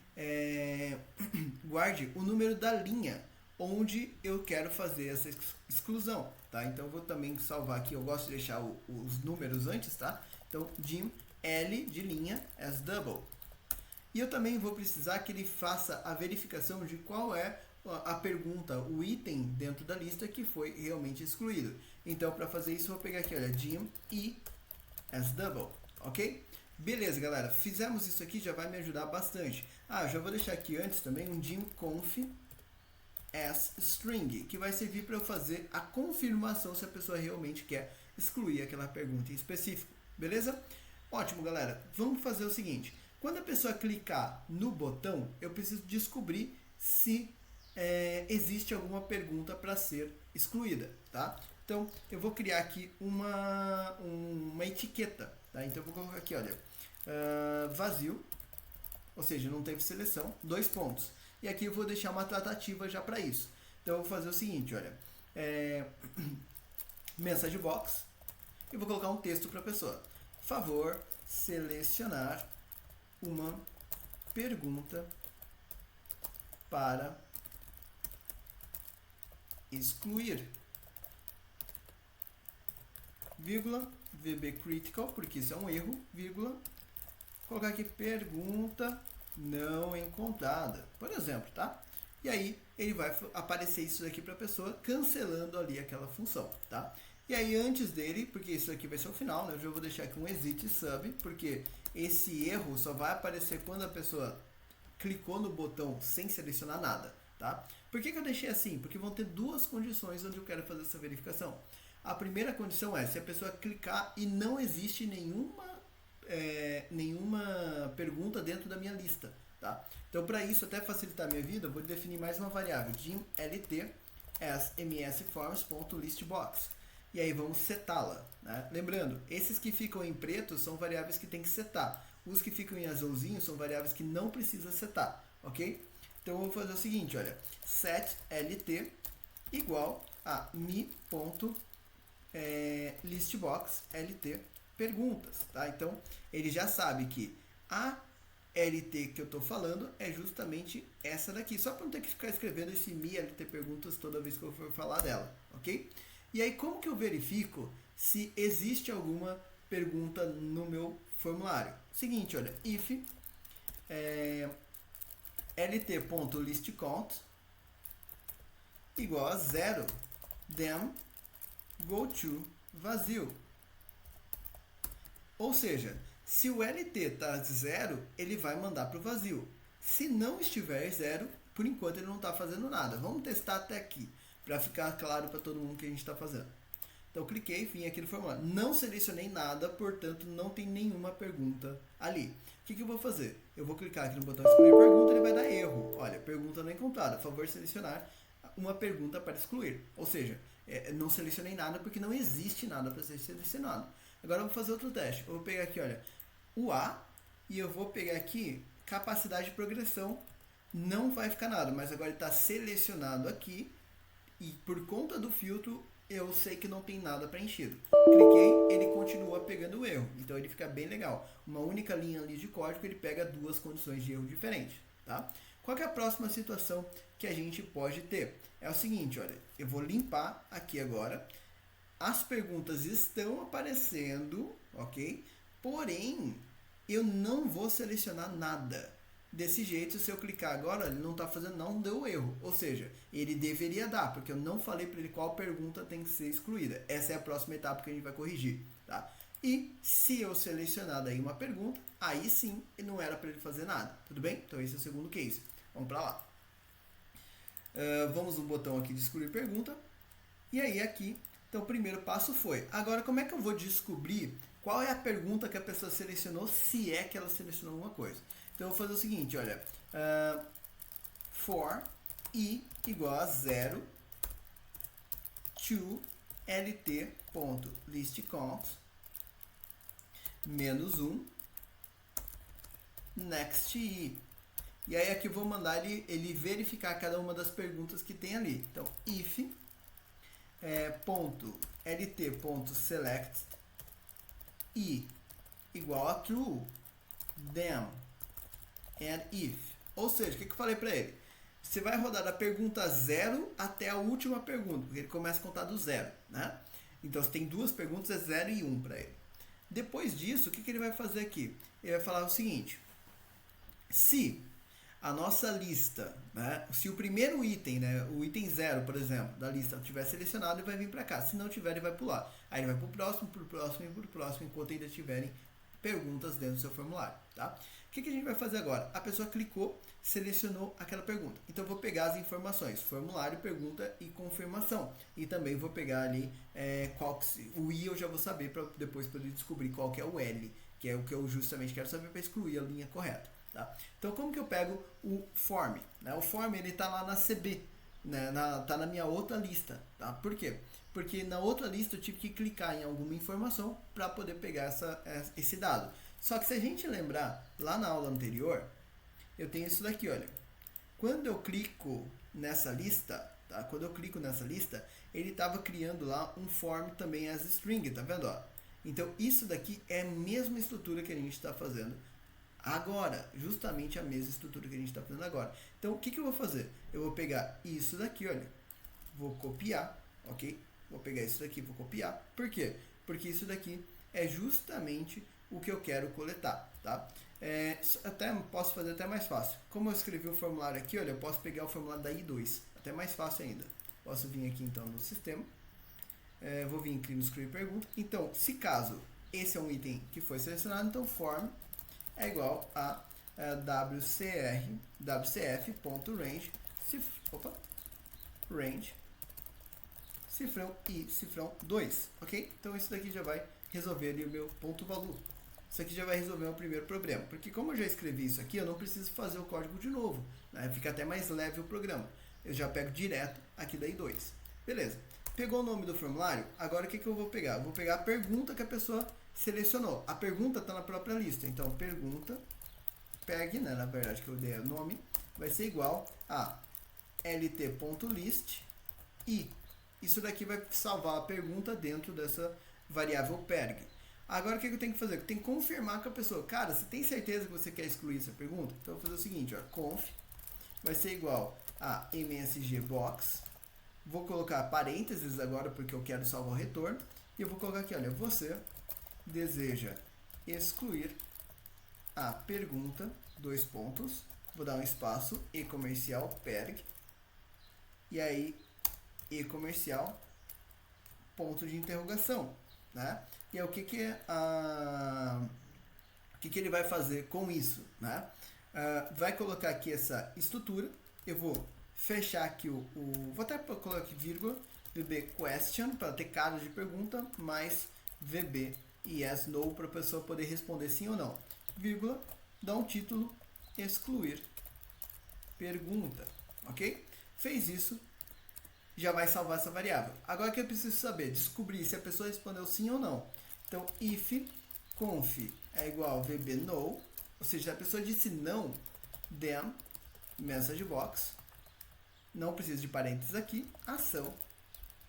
guarde o número da linha onde eu quero fazer essa exclusão, tá? Então eu vou também salvar aqui, eu gosto de deixar os números antes, tá? Então dim L de linha as double. E eu também vou precisar que ele faça a verificação de qual é a pergunta, o item dentro da lista que foi realmente excluído. Então para fazer isso eu vou pegar aqui, olha, dim e as double, ok? Beleza, galera, fizemos isso aqui, já vai me ajudar bastante. Já vou deixar aqui antes também um dim conf as string, que vai servir para eu fazer a confirmação se a pessoa realmente quer excluir aquela pergunta em específico, beleza? Ótimo, galera. Vamos fazer o seguinte, quando a pessoa clicar no botão, eu preciso descobrir se existe alguma pergunta para ser excluída, tá? Então, eu vou criar aqui uma etiqueta, tá? Então, eu vou colocar aqui, olha, vazio, ou seja, não teve seleção, 2 pontos. E aqui eu vou deixar uma tratativa já para isso. Então eu vou fazer o seguinte, olha, message box, e vou colocar um texto para a pessoa. Favor selecionar uma pergunta para excluir, vírgula, VB critical, porque isso é um erro, vírgula, colocar aqui pergunta não encontrada, por exemplo, tá? E aí ele vai aparecer isso daqui para a pessoa, cancelando ali aquela função, tá? E aí antes dele, porque isso aqui vai ser o final, né? Eu já vou deixar aqui um exit sub, porque esse erro só vai aparecer quando a pessoa clicou no botão sem selecionar nada, tá? Por que eu deixei assim? Porque vão ter duas condições onde eu quero fazer essa verificação. A primeira condição é se a pessoa clicar e não existe nenhuma pergunta dentro da minha lista, tá? Então, para isso, até facilitar a minha vida, eu vou definir mais uma variável, dim lt as msforms.listbox. E aí vamos setá-la, né? Lembrando, esses que ficam em preto são variáveis que tem que setar. Os que ficam em azulzinho são variáveis que não precisa setar, ok? Então, eu vou fazer o seguinte, olha, set lt igual a mi.listbox lt perguntas, tá? Então, ele já sabe que a LT que eu estou falando é justamente essa daqui, só para não ter que ficar escrevendo esse mi LT perguntas toda vez que eu for falar dela, ok? E aí, como que eu verifico se existe alguma pergunta no meu formulário? Seguinte, olha, if lt.listCount igual a 0, then go to vazio. Ou seja, se o LT está 0, ele vai mandar para o vazio. Se não estiver 0, por enquanto ele não está fazendo nada. Vamos testar até aqui, para ficar claro para todo mundo o que a gente está fazendo. Então cliquei, vim aqui no formulário. Não selecionei nada, portanto não tem nenhuma pergunta ali. O que eu vou fazer? Eu vou clicar aqui no botão excluir pergunta, ele vai dar erro. Olha, pergunta não encontrada. A favor de selecionar uma pergunta para excluir. Ou seja, não selecionei nada porque não existe nada para ser selecionado. Agora eu vou fazer outro teste. Eu vou pegar aqui, olha, o A, e eu vou pegar aqui capacidade de progressão. Não vai ficar nada, mas agora ele está selecionado aqui e por conta do filtro eu sei que não tem nada preenchido. Cliquei, ele continua pegando o erro, então ele fica bem legal. Uma única linha ali de código, ele pega duas condições de erro diferentes, tá? Qual que é a próxima situação que a gente pode ter? É o seguinte, olha, eu vou limpar aqui agora. As perguntas estão aparecendo, ok? Porém, eu não vou selecionar nada. Desse jeito, se eu clicar agora, ele não está fazendo, não deu erro. Ou seja, ele deveria dar, porque eu não falei para ele qual pergunta tem que ser excluída. Essa é a próxima etapa que a gente vai corrigir, tá? E se eu selecionar daí uma pergunta, aí sim, não era para ele fazer nada. Tudo bem? Então esse é o segundo case. Vamos para lá. Vamos no botão aqui de excluir pergunta. E aí aqui, então o primeiro passo foi. Agora, como é que eu vou descobrir qual é a pergunta que a pessoa selecionou, se é que ela selecionou alguma coisa? Então eu vou fazer o seguinte, olha, for i igual a 0 to lt.listCount menos 1 next i. E aí aqui eu vou mandar ele verificar cada uma das perguntas que tem ali. Então, if .lt.select i igual a true, then and if. Ou seja, o que eu falei para ele? Você vai rodar da pergunta 0 até a última pergunta, porque ele começa a contar do 0, né? Então, se tem duas perguntas, é 0 e 1 para ele. Depois disso, o que ele vai fazer aqui? Ele vai falar o seguinte: se a nossa lista, né, se o primeiro item, né, o item 0, por exemplo, da lista estiver selecionado, ele vai vir para cá. Se não tiver, ele vai pular. Aí ele vai para o próximo, e para o próximo, enquanto ainda tiverem perguntas dentro do seu formulário, tá? O que a gente vai fazer agora? A pessoa clicou, selecionou aquela pergunta. Então, eu vou pegar as informações, formulário, pergunta e confirmação. E também vou pegar ali o I, eu já vou saber para depois poder descobrir qual que é o L, que é o que eu justamente quero saber para excluir a linha correta. Tá? Então, como que eu pego o form? Né? O form ele está lá na CB, né? Tá na minha outra lista. Tá? Por quê? Porque na outra lista eu tive que clicar em alguma informação para poder pegar esse dado. Só que se a gente lembrar, lá na aula anterior, eu tenho isso daqui, olha. Quando eu clico nessa lista, tá? Quando eu clico nessa lista, ele estava criando lá um form também as string, tá vendo? Ó? Então, isso daqui é a mesma estrutura que a gente está fazendo agora, justamente a mesma estrutura que a gente está fazendo agora. Então, o que eu vou fazer? Eu vou pegar isso daqui, olha, vou copiar, ok? Vou pegar isso daqui, vou copiar. Por quê? Porque isso daqui é justamente o que eu quero coletar, tá? Até posso fazer até mais fácil. Como eu escrevi o formulário aqui, olha, eu posso pegar o formulário da I2, até mais fácil ainda. Posso vir aqui então no sistema, vou vir aqui no excluir pergunta. Então, se caso esse é um item que foi selecionado, então form é igual a wcf.range range cifrão e cifrão 2, ok? Então isso daqui já vai resolver ali o meu ponto valor. Isso aqui já vai resolver o primeiro problema, porque como eu já escrevi isso aqui, eu não preciso fazer o código de novo, né? Fica até mais leve o programa. Eu já pego direto aqui da I2. Beleza. Pegou o nome do formulário, agora o que eu vou pegar? Eu vou pegar a pergunta que a pessoa selecionou. A pergunta está na própria lista, então pergunta, peg, né, na verdade que eu dei o nome, vai ser igual a lt.list e isso daqui vai salvar a pergunta dentro dessa variável perg. Agora o que eu tenho que fazer? Eu tenho que confirmar com a pessoa. Cara, você tem certeza que você quer excluir essa pergunta? Então eu vou fazer o seguinte, ó, conf vai ser igual a msgbox. Vou colocar parênteses agora porque eu quero salvar o retorno. E eu vou colocar aqui, olha, você deseja excluir a pergunta, dois pontos. Vou dar um espaço, e comercial, perg. E aí, e comercial, ponto de interrogação, né? E aí, o que ele vai fazer com isso, né? Vai colocar aqui essa estrutura, eu vou fechar aqui vou até colocar aqui vírgula, VB question, para ter cara de pergunta, mais VB yes, no, para a pessoa poder responder sim ou não. Vírgula, dá um título, excluir pergunta, ok? Fez isso, já vai salvar essa variável. Agora que eu preciso saber, descobrir se a pessoa respondeu sim ou não. Então, if conf é igual VB no, ou seja, se a pessoa disse não, then message box, não precisa de parênteses aqui, ação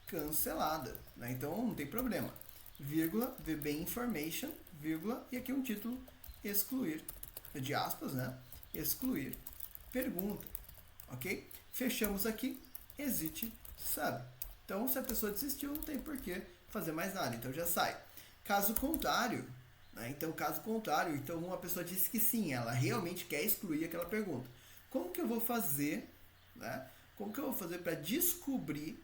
cancelada, né? Então não tem problema. Vírgula, VB information, vírgula, e aqui um título, excluir, de aspas, né? Excluir pergunta, ok? Fechamos aqui, exit sub. Então, se a pessoa desistiu, não tem por que fazer mais nada, então já sai. Caso contrário, né? Então uma pessoa disse que sim, ela realmente quer excluir aquela pergunta. Como que eu vou fazer, né? Como que eu vou fazer para descobrir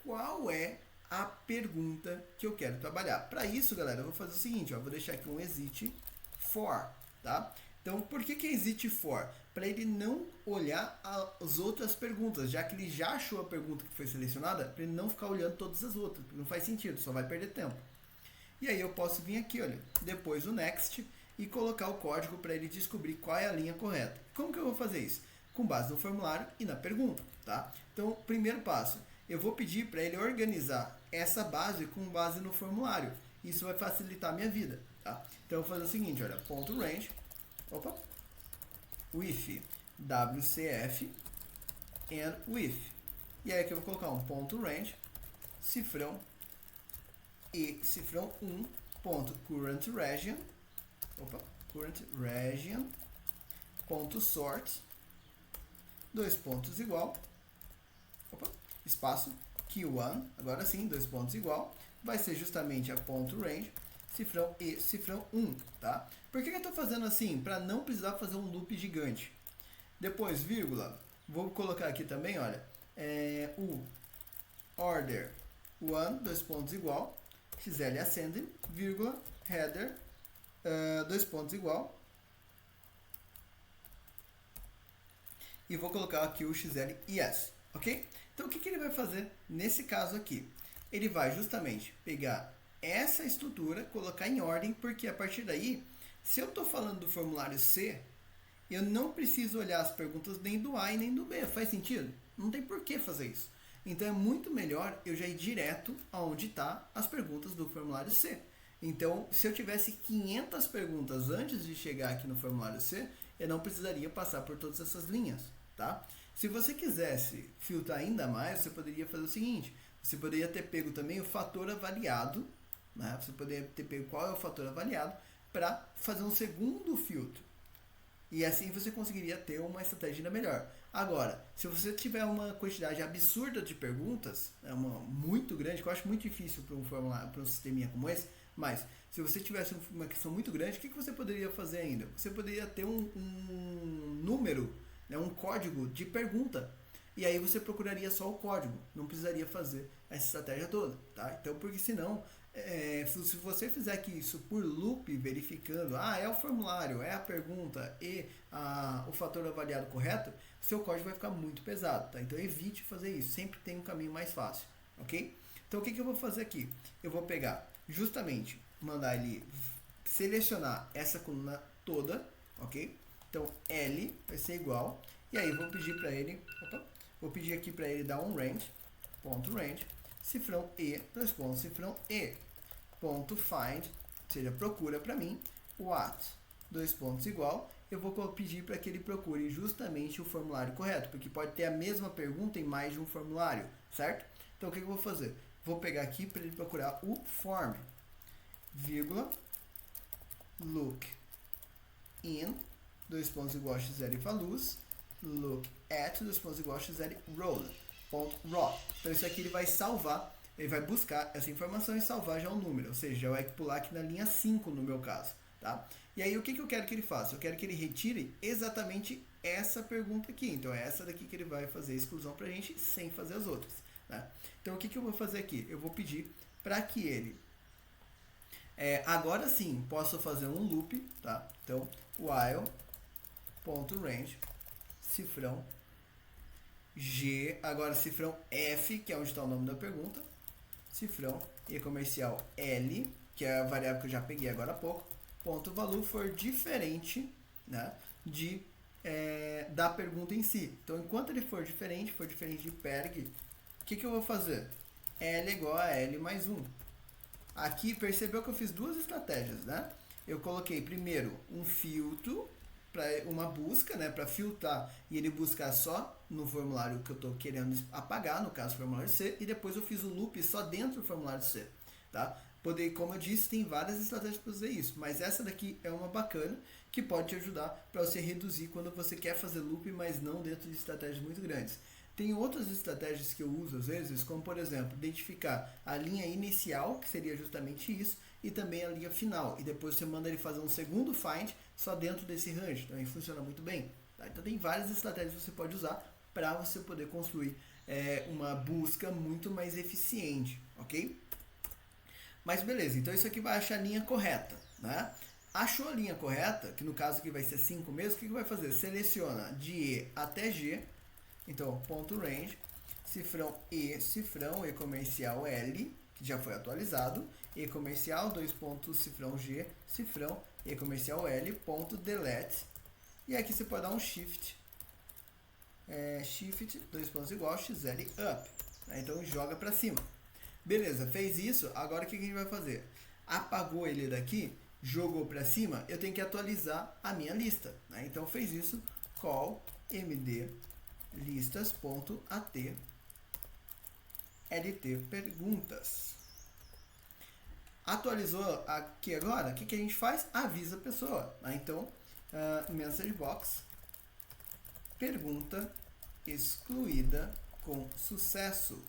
qual é a pergunta que eu quero trabalhar? Para isso, galera, eu vou fazer o seguinte, ó, vou deixar aqui um exit for, tá? Então, por que exit for? Para ele não olhar as outras perguntas, já que ele já achou a pergunta que foi selecionada, para ele não ficar olhando todas as outras, porque não faz sentido, só vai perder tempo. E aí eu posso vir aqui, olha, depois do next e colocar o código para ele descobrir qual é a linha correta. Como que eu vou fazer isso? Com base no formulário e na pergunta, tá? Então, primeiro passo, eu vou pedir para ele organizar essa base com base no formulário. Isso vai facilitar a minha vida, tá? Então, eu vou fazer o seguinte, olha, ponto range, with WCF and with. E aí aqui eu vou colocar um ponto range, cifrão e cifrão 1, ponto current region, ponto sort, dois pontos igual, espaço, Q1, agora sim, dois pontos igual, vai ser justamente a ponto range, cifrão e cifrão 1, tá? Por que eu estou fazendo assim? Para não precisar fazer um loop gigante. Depois, vírgula, vou colocar aqui também, olha, o order 1, dois pontos igual, xl ascending, vírgula, header, dois pontos igual, e vou colocar aqui o xl yes, ok? Então, o que ele vai fazer nesse caso aqui? Ele vai justamente pegar essa estrutura, colocar em ordem, porque a partir daí, se eu estou falando do formulário C, eu não preciso olhar as perguntas nem do A e nem do B. Faz sentido? Não tem por que fazer isso. Então, é muito melhor eu já ir direto aonde está as perguntas do formulário C. Então, se eu tivesse 500 perguntas antes de chegar aqui no formulário C, eu não precisaria passar por todas essas linhas, tá? Se você quisesse filtrar ainda mais, você poderia fazer o seguinte, você poderia ter pego também o fator avaliado, né? Você poderia ter pego qual é o fator avaliado para fazer um segundo filtro. E assim você conseguiria ter uma estratégia ainda melhor. Agora, se você tiver uma quantidade absurda de perguntas, muito grande, que eu acho muito difícil para um formulário, para um sisteminha como esse, mas se você tivesse uma questão muito grande, o que você poderia fazer ainda? Você poderia ter um número, né, um código de pergunta. E aí você procuraria só o código, não precisaria fazer essa estratégia toda, tá? Então, porque senão, se você fizer aqui isso por loop, verificando, é o formulário, é a pergunta e o fator avaliado correto, seu código vai ficar muito pesado, tá? Então, evite fazer isso, sempre tem um caminho mais fácil, ok? Então, o que eu vou fazer aqui? Eu vou pegar, justamente, mandar ele selecionar essa coluna toda, ok? Então, L vai ser igual, e aí vou pedir para ele, vou pedir aqui para ele dar um range, ponto range, cifrão E, dois pontos, cifrão E, ponto find, ou seja, procura para mim, what, dois pontos igual, eu vou pedir para que ele procure justamente o formulário correto, porque pode ter a mesma pergunta em mais de um formulário, certo? Então, o que eu vou fazer? Vou pegar aqui para ele procurar o form, vírgula, look in, dois pontos igual a xl values, look at, dois pontos igual a xl roll, ponto raw. Então isso aqui ele vai salvar, ele vai buscar essa informação e salvar já o número, ou seja, já vai pular aqui na linha 5 no meu caso, tá? E aí o que eu quero que ele faça? Eu quero que ele retire exatamente essa pergunta aqui, então é essa daqui que ele vai fazer a exclusão pra gente sem fazer as outras, né? Então o que eu vou fazer aqui? Eu vou pedir para que ele agora sim possa fazer um loop, tá? Então while ponto range cifrão G, agora cifrão F, que é onde está o nome da pergunta, cifrão E comercial L, que é a variável que eu já peguei agora há pouco, ponto valor for diferente, né, da pergunta em si. Então, enquanto ele for diferente de perg, o que eu vou fazer? L igual a L mais 1. Aqui, percebeu que eu fiz duas estratégias, né? Eu coloquei primeiro um filtro para uma busca, né, para filtrar e ele buscar só no formulário que eu estou querendo apagar, no caso, o formulário C, e depois eu fiz o loop só dentro do formulário C, tá? Poder, como eu disse, tem várias estratégias para fazer isso, mas essa daqui é uma bacana que pode te ajudar para você reduzir quando você quer fazer loop, mas não dentro de estratégias muito grandes. Tem outras estratégias que eu uso às vezes, como por exemplo, identificar a linha inicial, que seria justamente isso, e também a linha final. E depois você manda ele fazer um segundo find só dentro desse range. Também funciona muito bem. Tá? Então tem várias estratégias que você pode usar para você poder construir uma busca muito mais eficiente, ok? Mas beleza, então isso aqui vai achar a linha correta, né? Achou a linha correta, que no caso aqui vai ser 5 mesmo, o que vai fazer? Seleciona de E até G, então ponto range, cifrão E comercial L, que já foi atualizado, E comercial, 2 pontos, cifrão G, cifrão E comercial L, ponto delete, e aqui você pode dar um shift, shift, 2 pontos igual, XL up, né? Então joga para cima. Beleza, fez isso, agora o que a gente vai fazer? Apagou ele daqui, jogou para cima, eu tenho que atualizar a minha lista, né? Então fez isso, call md listas.at lt perguntas. Atualizou aqui agora, o que a gente faz? Avisa a pessoa, né? Então, message box, pergunta excluída com sucesso,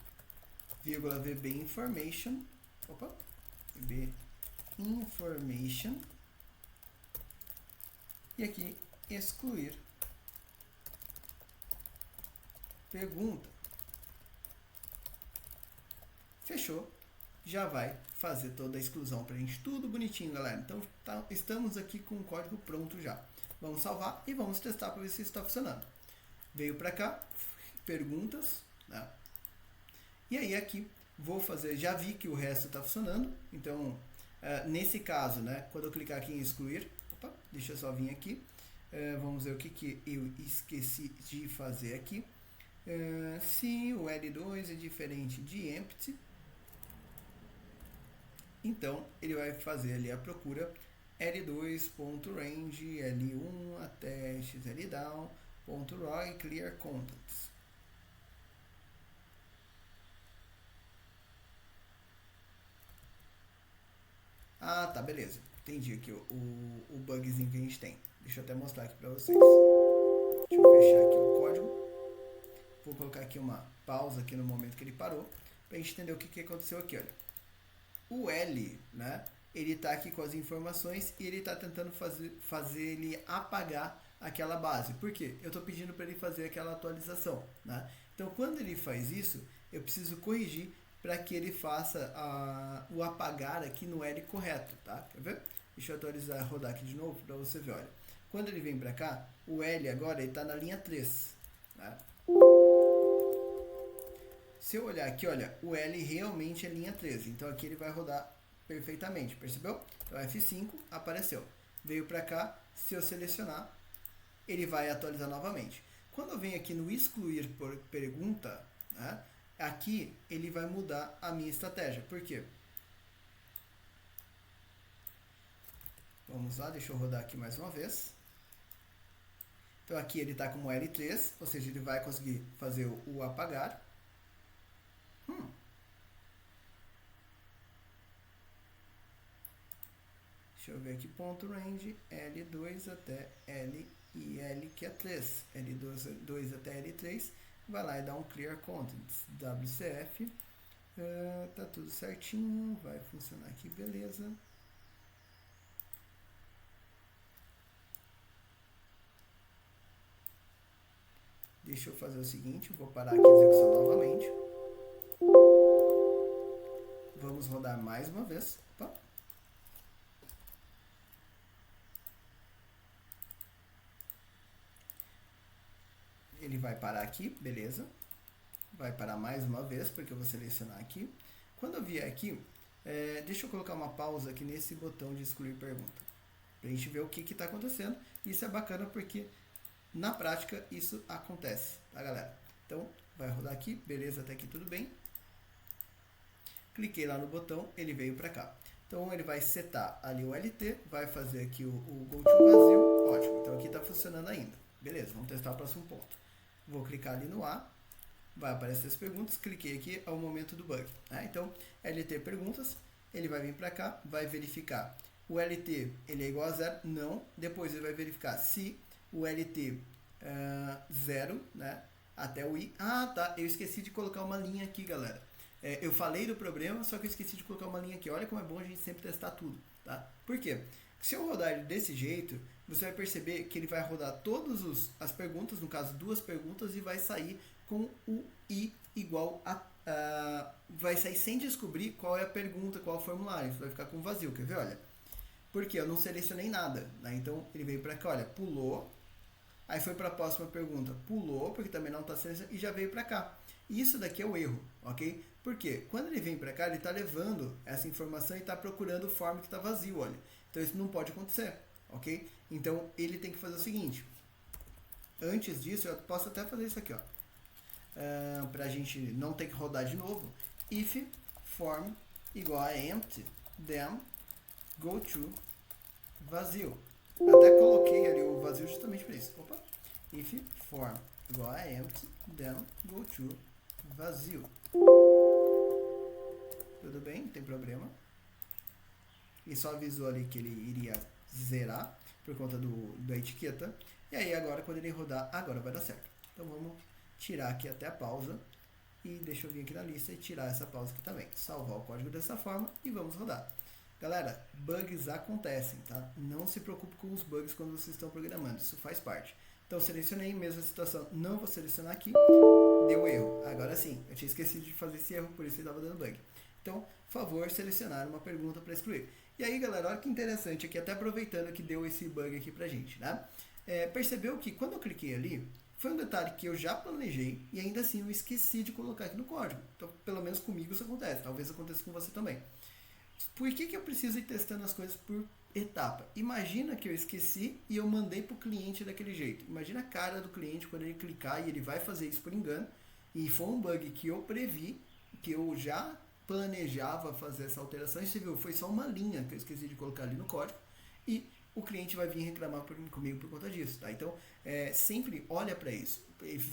vírgula VB information, VB information, e aqui excluir pergunta. Fechou. Já vai fazer toda a exclusão pra gente, tudo bonitinho, galera. Então, estamos aqui com o código pronto já. Vamos salvar e vamos testar para ver se está funcionando. Veio para cá, perguntas, né? E aí aqui vou fazer, já vi que o resto está funcionando, então nesse caso, né, quando eu clicar aqui em excluir, deixa eu só vir aqui, vamos ver o que eu esqueci de fazer aqui. Se o L2 é diferente de empty, então ele vai fazer ali a procura L2.range, L1 até xldown.raw e clear contents. Ah, tá, beleza. Entendi aqui o bugzinho que a gente tem. Deixa eu até mostrar aqui pra vocês. Deixa eu fechar aqui o código. Vou colocar aqui uma pausa aqui no momento que ele parou, pra gente entender o que aconteceu aqui, olha. O L, né, ele tá aqui com as informações e ele tá tentando fazer ele apagar aquela base. Por quê? Eu tô pedindo para ele fazer aquela atualização, né? Então, quando ele faz isso, eu preciso corrigir para que ele faça o apagar aqui no L correto, tá? Quer ver? Deixa eu atualizar, rodar aqui de novo para você ver, olha. Quando ele vem para cá, o L agora ele tá na linha 3, né? Se eu olhar aqui, olha, o L realmente é linha 13, então aqui ele vai rodar perfeitamente, percebeu? Então F5 apareceu. Veio para cá, se eu selecionar, ele vai atualizar novamente. Quando eu venho aqui no excluir por pergunta, né, aqui ele vai mudar a minha estratégia. Por quê? Vamos lá, deixa eu rodar aqui mais uma vez. Então aqui ele está como L3, ou seja, ele vai conseguir fazer o apagar. Deixa eu ver aqui, ponto range, L2 até L e L que é 3. L2 até L3, vai lá e dá um clear contents, WCF, tá tudo certinho, vai funcionar aqui, beleza. Deixa eu fazer o seguinte, vou parar aqui a execução novamente. Vamos rodar mais uma vez. Opa. Ele ele vai parar aqui, beleza. Vai parar mais uma vez, porque eu vou selecionar aqui. Quando eu vier aqui, deixa eu colocar uma pausa aqui nesse botão de excluir pergunta, para a gente ver o que está acontecendo. Isso é bacana porque na prática isso acontece, tá, galera? Então, vai rodar aqui, beleza, até aqui tudo bem. Cliquei lá no botão, ele veio para cá. Então, ele vai setar ali o LT, vai fazer aqui o Go to vazio. Ótimo, então aqui está funcionando ainda. Beleza, vamos testar o próximo ponto. Vou clicar ali no A, vai aparecer as perguntas, cliquei aqui, é o momento do bug. Então, LT perguntas, ele vai vir para cá, vai verificar. O LT ele é igual a 0? Não. Depois ele vai verificar se o LT 0, né, até o I. Ah, tá, eu esqueci de colocar uma linha aqui, galera. Eu falei do problema, só que eu esqueci de colocar uma linha aqui. Olha como é bom a gente sempre testar tudo, tá? Por quê? Se eu rodar ele desse jeito, você vai perceber que ele vai rodar todas as perguntas, no caso 2 perguntas, e vai sair com o I igual a... vai sair sem descobrir qual é a pergunta, qual é o formulário. Vai ficar com vazio, quer ver? Olha. Porque eu não selecionei nada, né? Então ele veio para cá, olha, pulou. Aí foi para a próxima pergunta, pulou, porque também não está selecionado, e já veio para cá. Isso daqui é o erro, ok? Porque quando ele vem para cá, ele está levando essa informação e está procurando o form que está vazio, olha. Então isso não pode acontecer, ok? Então ele tem que fazer o seguinte. Antes disso, eu posso até fazer isso aqui, ó. Para a gente não ter que rodar de novo. If form igual a empty, then go to vazio. Até coloquei ali o vazio justamente para isso. Opa. If form igual a empty, then go to vazio. Tudo bem, não tem problema. E só avisou ali que ele iria zerar por conta da etiqueta. E aí agora, quando ele rodar, agora vai dar certo. Então vamos tirar aqui até a pausa. E deixa eu vir aqui na lista e tirar essa pausa aqui também. Salvar o código dessa forma e vamos rodar. Galera, bugs acontecem, tá? Não se preocupe com os bugs quando vocês estão programando, isso faz parte. Então selecionei, mesma situação, não vou selecionar aqui, deu erro. Agora sim, eu tinha esquecido de fazer esse erro, por isso ele estava dando bug. Então, por favor, selecionar uma pergunta para excluir. E aí, galera, olha que interessante aqui, até aproveitando que deu esse bug aqui pra gente, né? Percebeu que quando eu cliquei ali, foi um detalhe que eu já planejei e ainda assim eu esqueci de colocar aqui no código. Então, pelo menos comigo isso acontece, talvez aconteça com você também. Por que eu preciso ir testando as coisas por etapa? Imagina que eu esqueci e eu mandei para o cliente daquele jeito. Imagina a cara do cliente quando ele clicar e ele vai fazer isso por engano. E foi um bug que eu previ, que eu já planejava fazer essa alteração. E você viu, foi só uma linha que eu esqueci de colocar ali no código. E o cliente vai vir reclamar comigo por conta disso. Tá? Então, sempre olha para isso.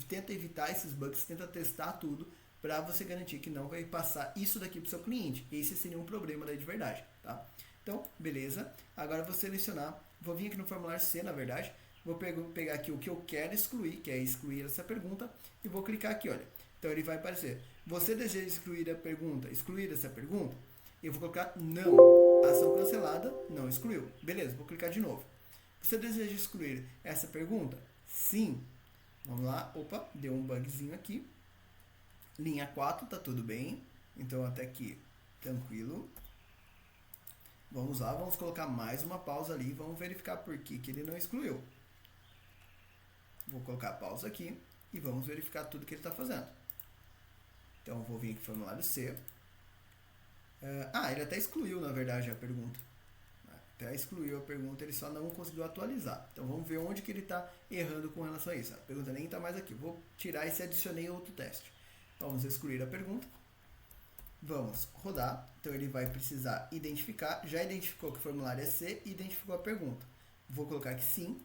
Tenta evitar esses bugs, tenta testar tudo, para você garantir que não vai passar isso daqui para o seu cliente. Esse seria um problema daí de verdade, tá? Então, beleza. Agora eu vou selecionar, vou vir aqui no formulário C, na verdade. Vou pegar aqui o que eu quero excluir, que é excluir essa pergunta, e vou clicar aqui, olha. Então ele vai aparecer, você deseja excluir a pergunta, excluir essa pergunta? Eu vou colocar não. Ação cancelada, não excluiu. Beleza, vou clicar de novo. Você deseja excluir essa pergunta? Sim. Vamos lá, opa, deu um bugzinho aqui. Linha 4, tá tudo bem. Então até aqui, tranquilo. Vamos lá, vamos colocar mais uma pausa ali. Vamos verificar por que ele não excluiu. Vou colocar a pausa aqui e vamos verificar tudo que ele está fazendo. Então vou vir aqui no formulário C. Ele até excluiu, na verdade, a pergunta. Até excluiu a pergunta, ele só não conseguiu atualizar. Então vamos ver onde que ele está errando com relação a isso. A pergunta nem está mais aqui. Vou tirar esse adicionei outro teste. Vamos excluir a pergunta. Vamos rodar. Então ele vai precisar identificar. Já identificou que o formulário é C e identificou a pergunta. Vou colocar aqui sim.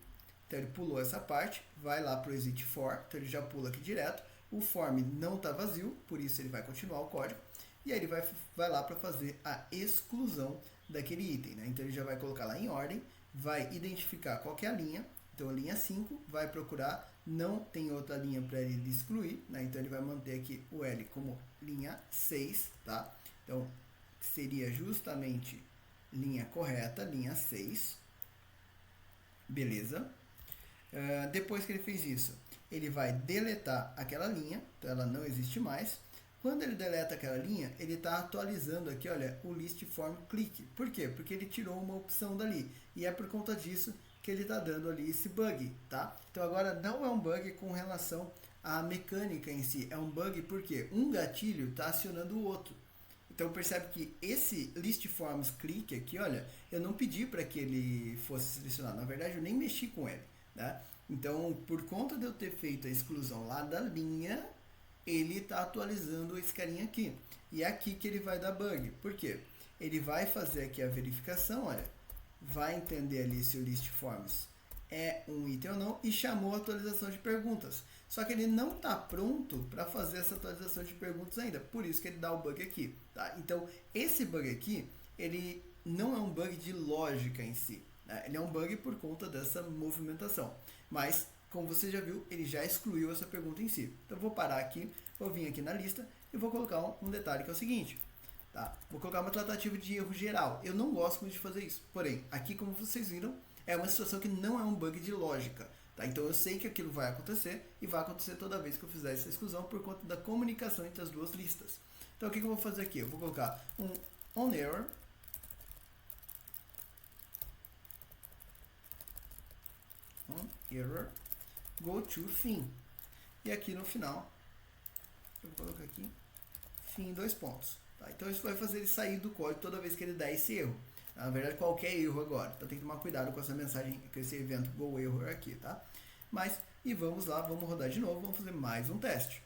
Então ele pulou essa parte. Vai lá para o exit for. Então ele já pula aqui direto. O form não está vazio, por isso ele vai continuar o código. E aí ele vai lá para fazer a exclusão daquele item. Né? Então ele já vai colocar lá em ordem. Vai identificar qual que é a linha. Então a linha 5 vai procurar. Não tem outra linha para ele excluir, né? Então ele vai manter aqui o L como linha 6, tá? Então seria justamente linha correta, linha 6. Beleza. Depois que ele fez isso, ele vai deletar aquela linha, então ela não existe mais. Quando ele deleta aquela linha, ele está atualizando aqui, olha, o list form click. Por quê? Porque ele tirou uma opção dali. E é por conta disso que ele está dando ali esse bug, tá? Então agora não é um bug com relação a mecânica em si, é um bug porque um gatilho está acionando o outro. Então percebe que esse list forms click aqui, olha, eu não pedi para que ele fosse selecionado, na verdade eu nem mexi com ele, né? Então, por conta de eu ter feito a exclusão lá da linha, ele está atualizando esse carinha aqui. E é aqui que ele vai dar bug. Por quê? Ele vai fazer aqui a verificação, olha, vai entender ali se o list forms é um item ou não e chamou a atualização de perguntas. Só que ele não está pronto para fazer essa atualização de perguntas ainda, por isso que ele dá o bug aqui. Tá? Então, esse bug aqui, ele não é um bug de lógica em si, né? Ele é um bug por conta dessa movimentação. Mas, como você já viu, ele já excluiu essa pergunta em si. Então, eu vou parar aqui, vou vir aqui na lista e vou colocar um detalhe que é o seguinte. Tá? Vou colocar uma tratativa de erro geral. Eu não gosto muito de fazer isso. Porém, aqui como vocês viram, é uma situação que não é um bug de lógica. Tá? Então eu sei que aquilo vai acontecer e vai acontecer toda vez que eu fizer essa exclusão por conta da comunicação entre as duas listas. Então o que eu vou fazer aqui? Eu vou colocar um onError go to fim. E aqui no final, eu vou colocar aqui fim 2 pontos. Tá? Então isso vai fazer ele sair do código toda vez que ele der esse erro. Na verdade, qualquer erro agora. Então tem que tomar cuidado com essa mensagem, com esse evento goError aqui, tá? Mas, e vamos lá, vamos rodar de novo, vamos fazer mais um teste.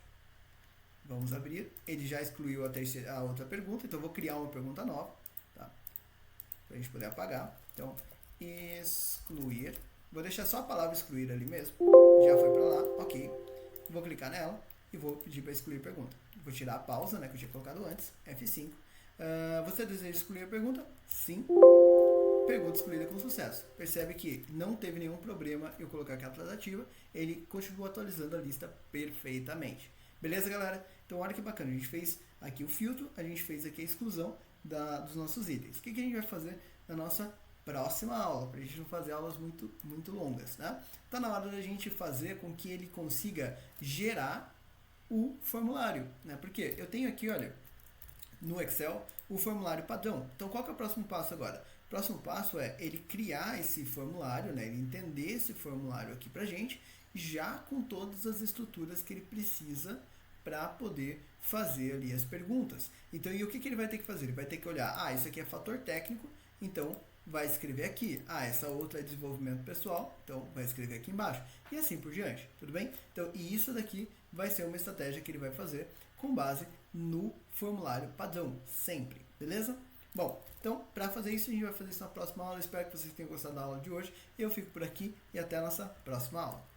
Vamos abrir. Ele já excluiu a outra pergunta, então eu vou criar uma pergunta nova, tá? Para a gente poder apagar. Então, excluir. Vou deixar só a palavra excluir ali mesmo. Já foi para lá, ok. Vou clicar nela e vou pedir para excluir a pergunta. Vou tirar a pausa, né, que eu tinha colocado antes, F5. Você deseja excluir a pergunta? Sim. Pergunta excluída com sucesso. Percebe que não teve nenhum problema eu colocar aquela tratativa, ele continua atualizando a lista perfeitamente. Beleza, galera? Então, olha que bacana, a gente fez aqui o filtro, a gente fez aqui a exclusão dos nossos itens. O que a gente vai fazer na nossa próxima aula, para a gente não fazer aulas muito longas, né? Tá na hora da gente fazer com que ele consiga gerar o formulário, né? Porque eu tenho aqui, olha, no Excel, o formulário padrão. Então, qual que é o próximo passo agora? O próximo passo é ele criar esse formulário, né? Ele entender esse formulário aqui pra gente, já com todas as estruturas que ele precisa para poder fazer ali as perguntas. Então, e o que ele vai ter que fazer? Ele vai ter que olhar, isso aqui é fator técnico, então vai escrever aqui. Essa outra é desenvolvimento pessoal, então vai escrever aqui embaixo. E assim por diante, tudo bem? Então, e isso daqui vai ser uma estratégia que ele vai fazer com base no formulário padrão, sempre, beleza? Bom, então, para fazer isso, a gente vai fazer isso na próxima aula. Espero que vocês tenham gostado da aula de hoje. Eu fico por aqui e até a nossa próxima aula.